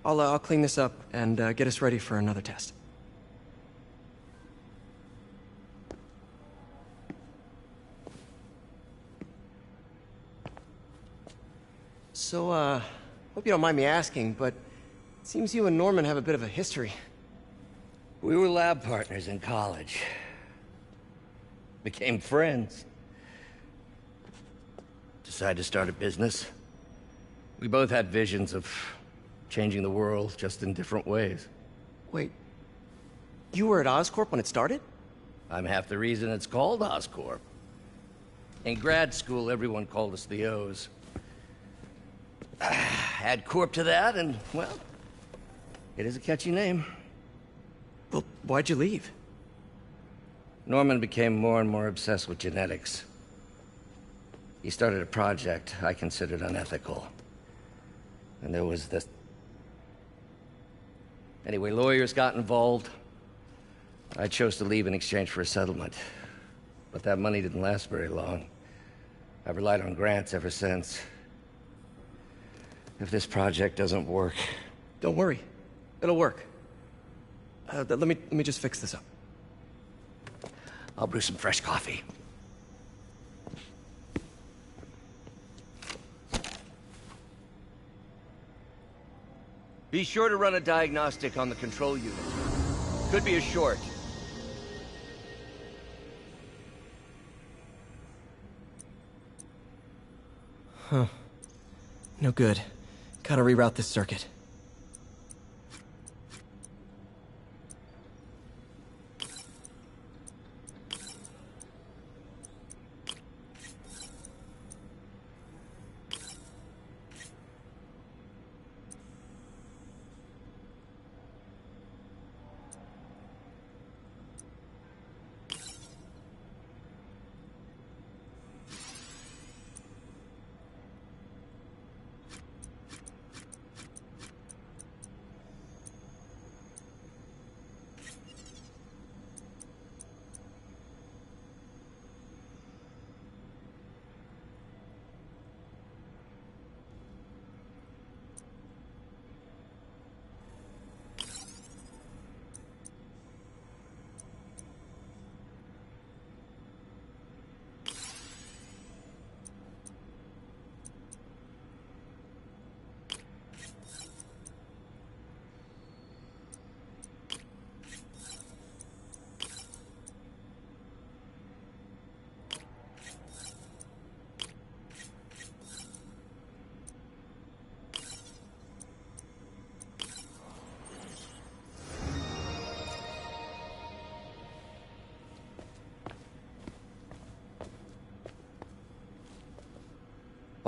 I'll clean this up and get us ready for another test. So, hope you don't mind me asking, but it seems you and Norman have a bit of a history. We were lab partners in college. Became friends. Decided to start a business. We both had visions of changing the world, just in different ways. Wait, you were at Oscorp when it started? I'm half the reason it's called Oscorp. In grad school, everyone called us the O's. Add Corp to that, and, well, it is a catchy name. Well, why'd you leave? Norman became more and more obsessed with genetics. He started a project I considered unethical. And there was this... Anyway, lawyers got involved. I chose to leave in exchange for a settlement. But that money didn't last very long. I've relied on grants ever since. If this project doesn't work... Don't worry. It'll work. Let me just fix this up. I'll brew some fresh coffee. Be sure to run a diagnostic on the control unit. Could be a short. Huh. No good. Gotta reroute this circuit.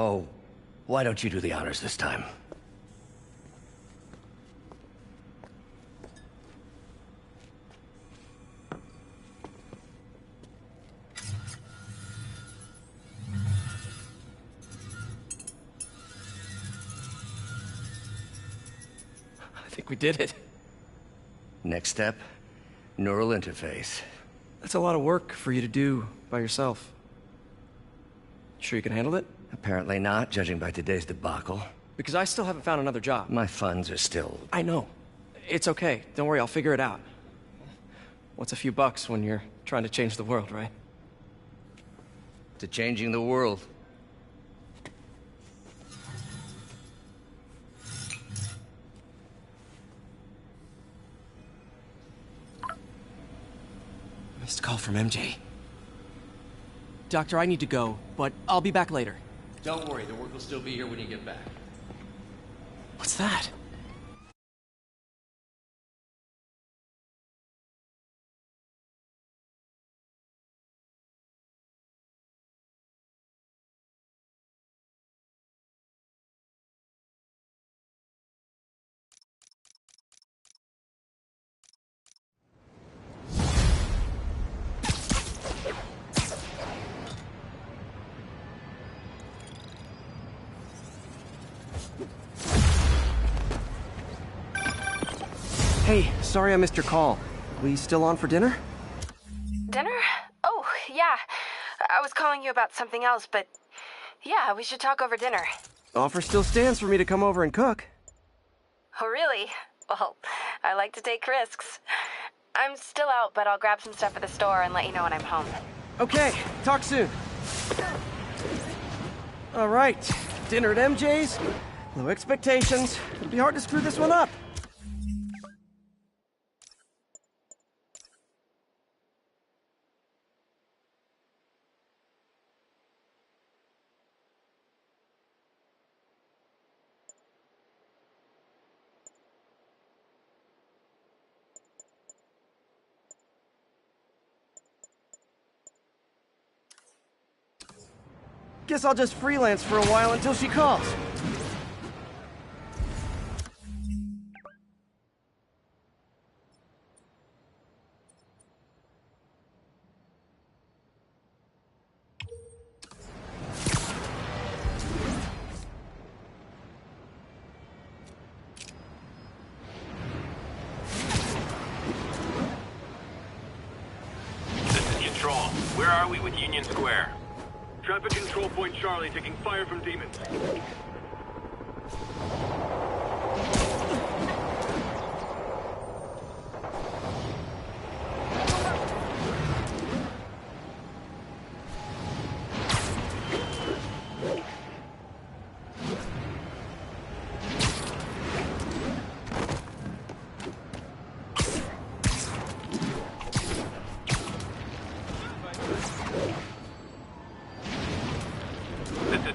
Oh, why don't you do the honors this time? I think we did it. Next step, neural interface. That's a lot of work for you to do by yourself. Sure you can handle it? Apparently not, judging by today's debacle. Because I still haven't found another job. My funds are still... I know. It's okay. Don't worry, I'll figure it out. What's a few bucks when you're trying to change the world, right? To changing the world. Missed call from MJ. Doctor, I need to go, but I'll be back later. Don't worry, the work will still be here when you get back. What's that? Hey, sorry I missed your call. We still on for dinner? Dinner? Oh, yeah. I was calling you about something else, but yeah, we should talk over dinner. Offer still stands for me to come over and cook. Oh, really? Well, I like to take risks. I'm still out, but I'll grab some stuff at the store and let you know when I'm home. Okay, talk soon. All right, dinner at MJ's. Low expectations. It'll be hard to screw this one up. Guess I'll just freelance for a while until she calls. This is Control. Where are we with Union Square? Traffic control point Charlie taking fire from demons.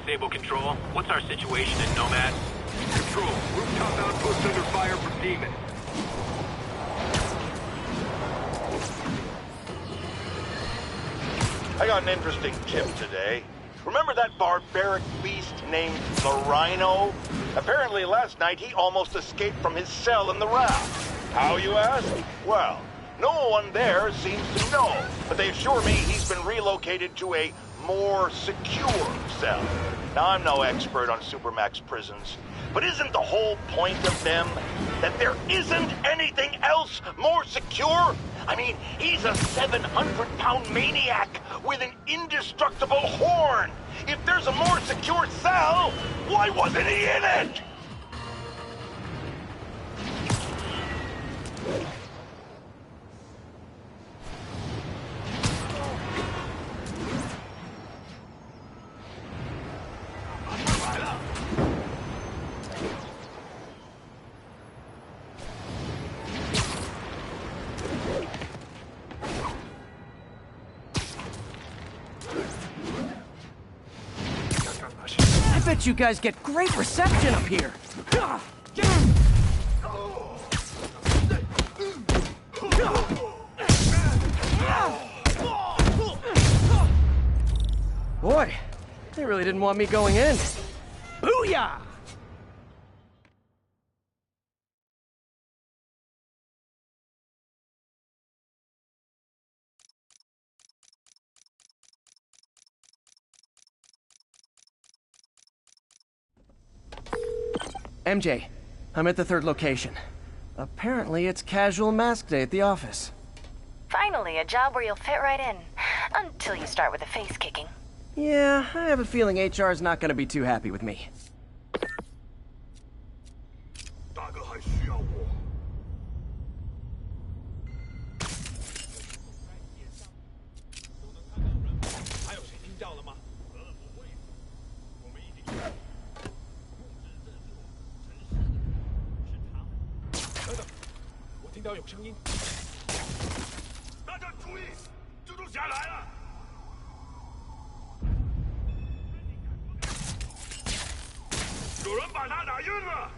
Sable Control, what's our situation in Nomad? Control, rooftop outpost under fire from demons. I got an interesting tip today. Remember that barbaric beast named the Rhino? Apparently last night he almost escaped from his cell in the raft. How, you ask? Well, no one there seems to know, but they assure me he's been relocated to a more secure cell. Now, I'm no expert on Supermax prisons, but isn't the whole point of them that there isn't anything else more secure? I mean, he's a 700-pound maniac with an indestructible horn. If there's a more secure cell, why wasn't he in it? I bet you guys get great reception up here. Boy, They really didn't want me going in. Booyah! MJ, I'm at the third location. Apparently it's casual mask day at the office. Finally, a job where you'll fit right in. Until you start with the face kicking. Yeah, I have a feeling HR's not gonna be too happy with me. 大哥还需要我。还有谁听到了吗？不会，我们一定。等等，我听到有声音。大家注意，蜘蛛侠来了！ 有人把他打晕了。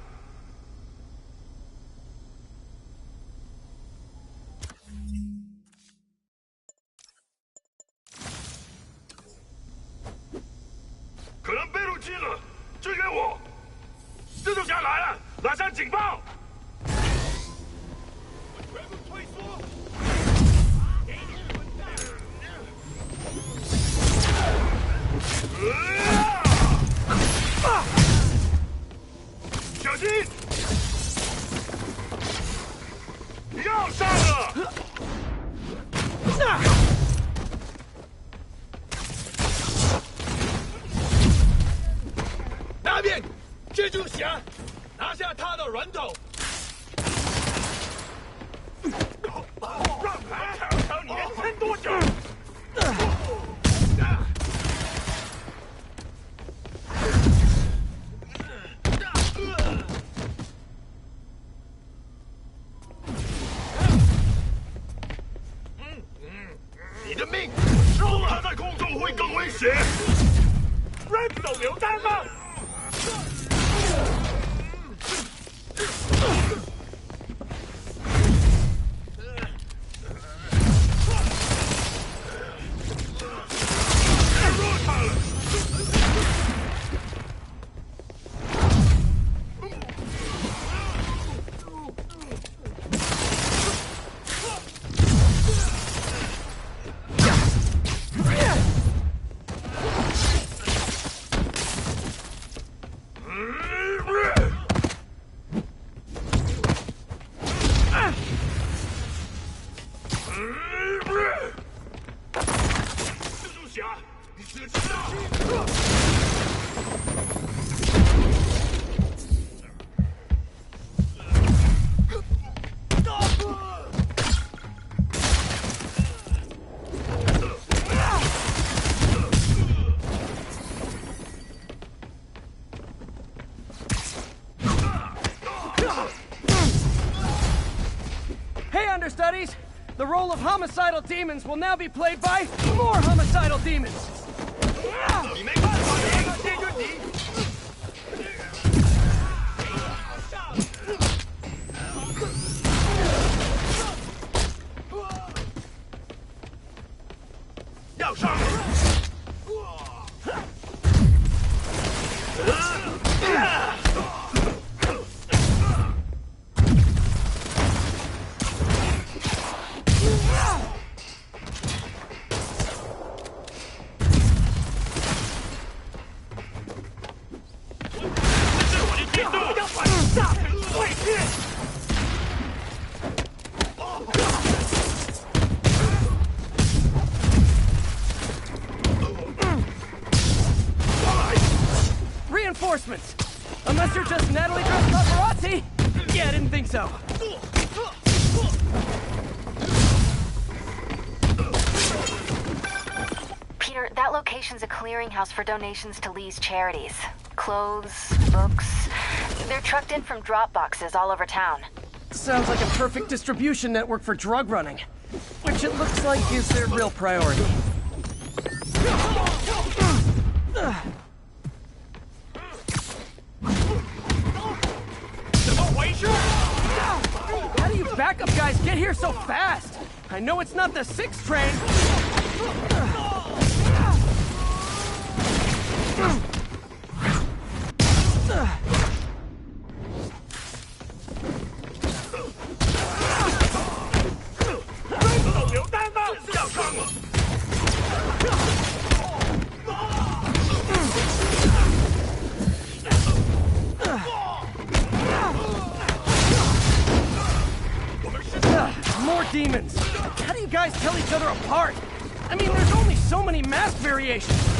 可能被入侵了，支援我！蜘蛛侠来了，马上警报！全部退缩！小心！要上了！那边，蜘蛛侠，拿下他的人头！让开！瞧瞧你能撑多久！ 你的命收了，他在空中会更危险。Red 手榴弹吗？Understudies, the role of homicidal demons will now be played by more homicidal demons. 你没办法的，解决你。要上！ Reinforcements! Unless you're just Natalie dressed paparazzi? Yeah, I didn't think so. Peter, that location's a clearinghouse for donations to Lee's charities. Clothes, books. They're trucked in from drop boxes all over town. Sounds like a perfect distribution network for drug running. Which it looks like is their real priority. How do you backup guys get here so fast? I know it's not the 6th train. apart! I mean, there's only so many mask variations!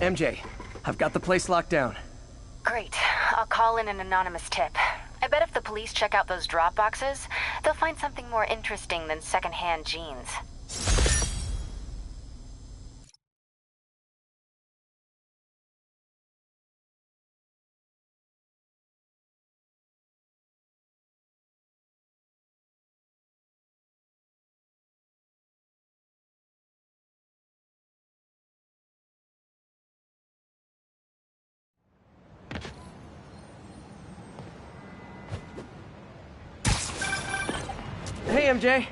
MJ, I've got the place locked down. Great. I'll call in an anonymous tip. I bet if the police check out those drop boxes, they'll find something more interesting than secondhand jeans. Hey, MJ.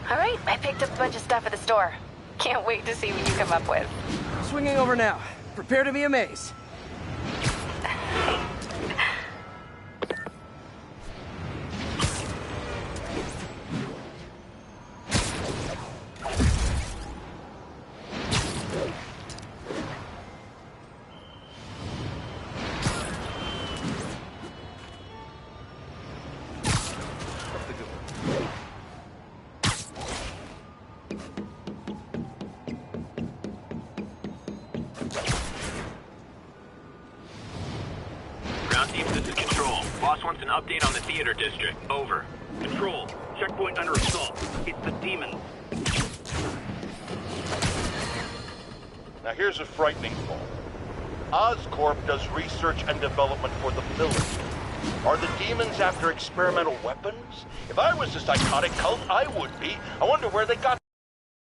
All right, I picked up a bunch of stuff at the store. Can't wait to see what you come up with. Swinging over now. Prepare to be amazed. Team, this is Control. Boss wants an update on the theater district. Over. Control, checkpoint under assault. It's the demons. Now here's a frightening thought. Oscorp does research and development for the military. Are the demons after experimental weapons? If I was a psychotic cult, I would be. I wonder where they got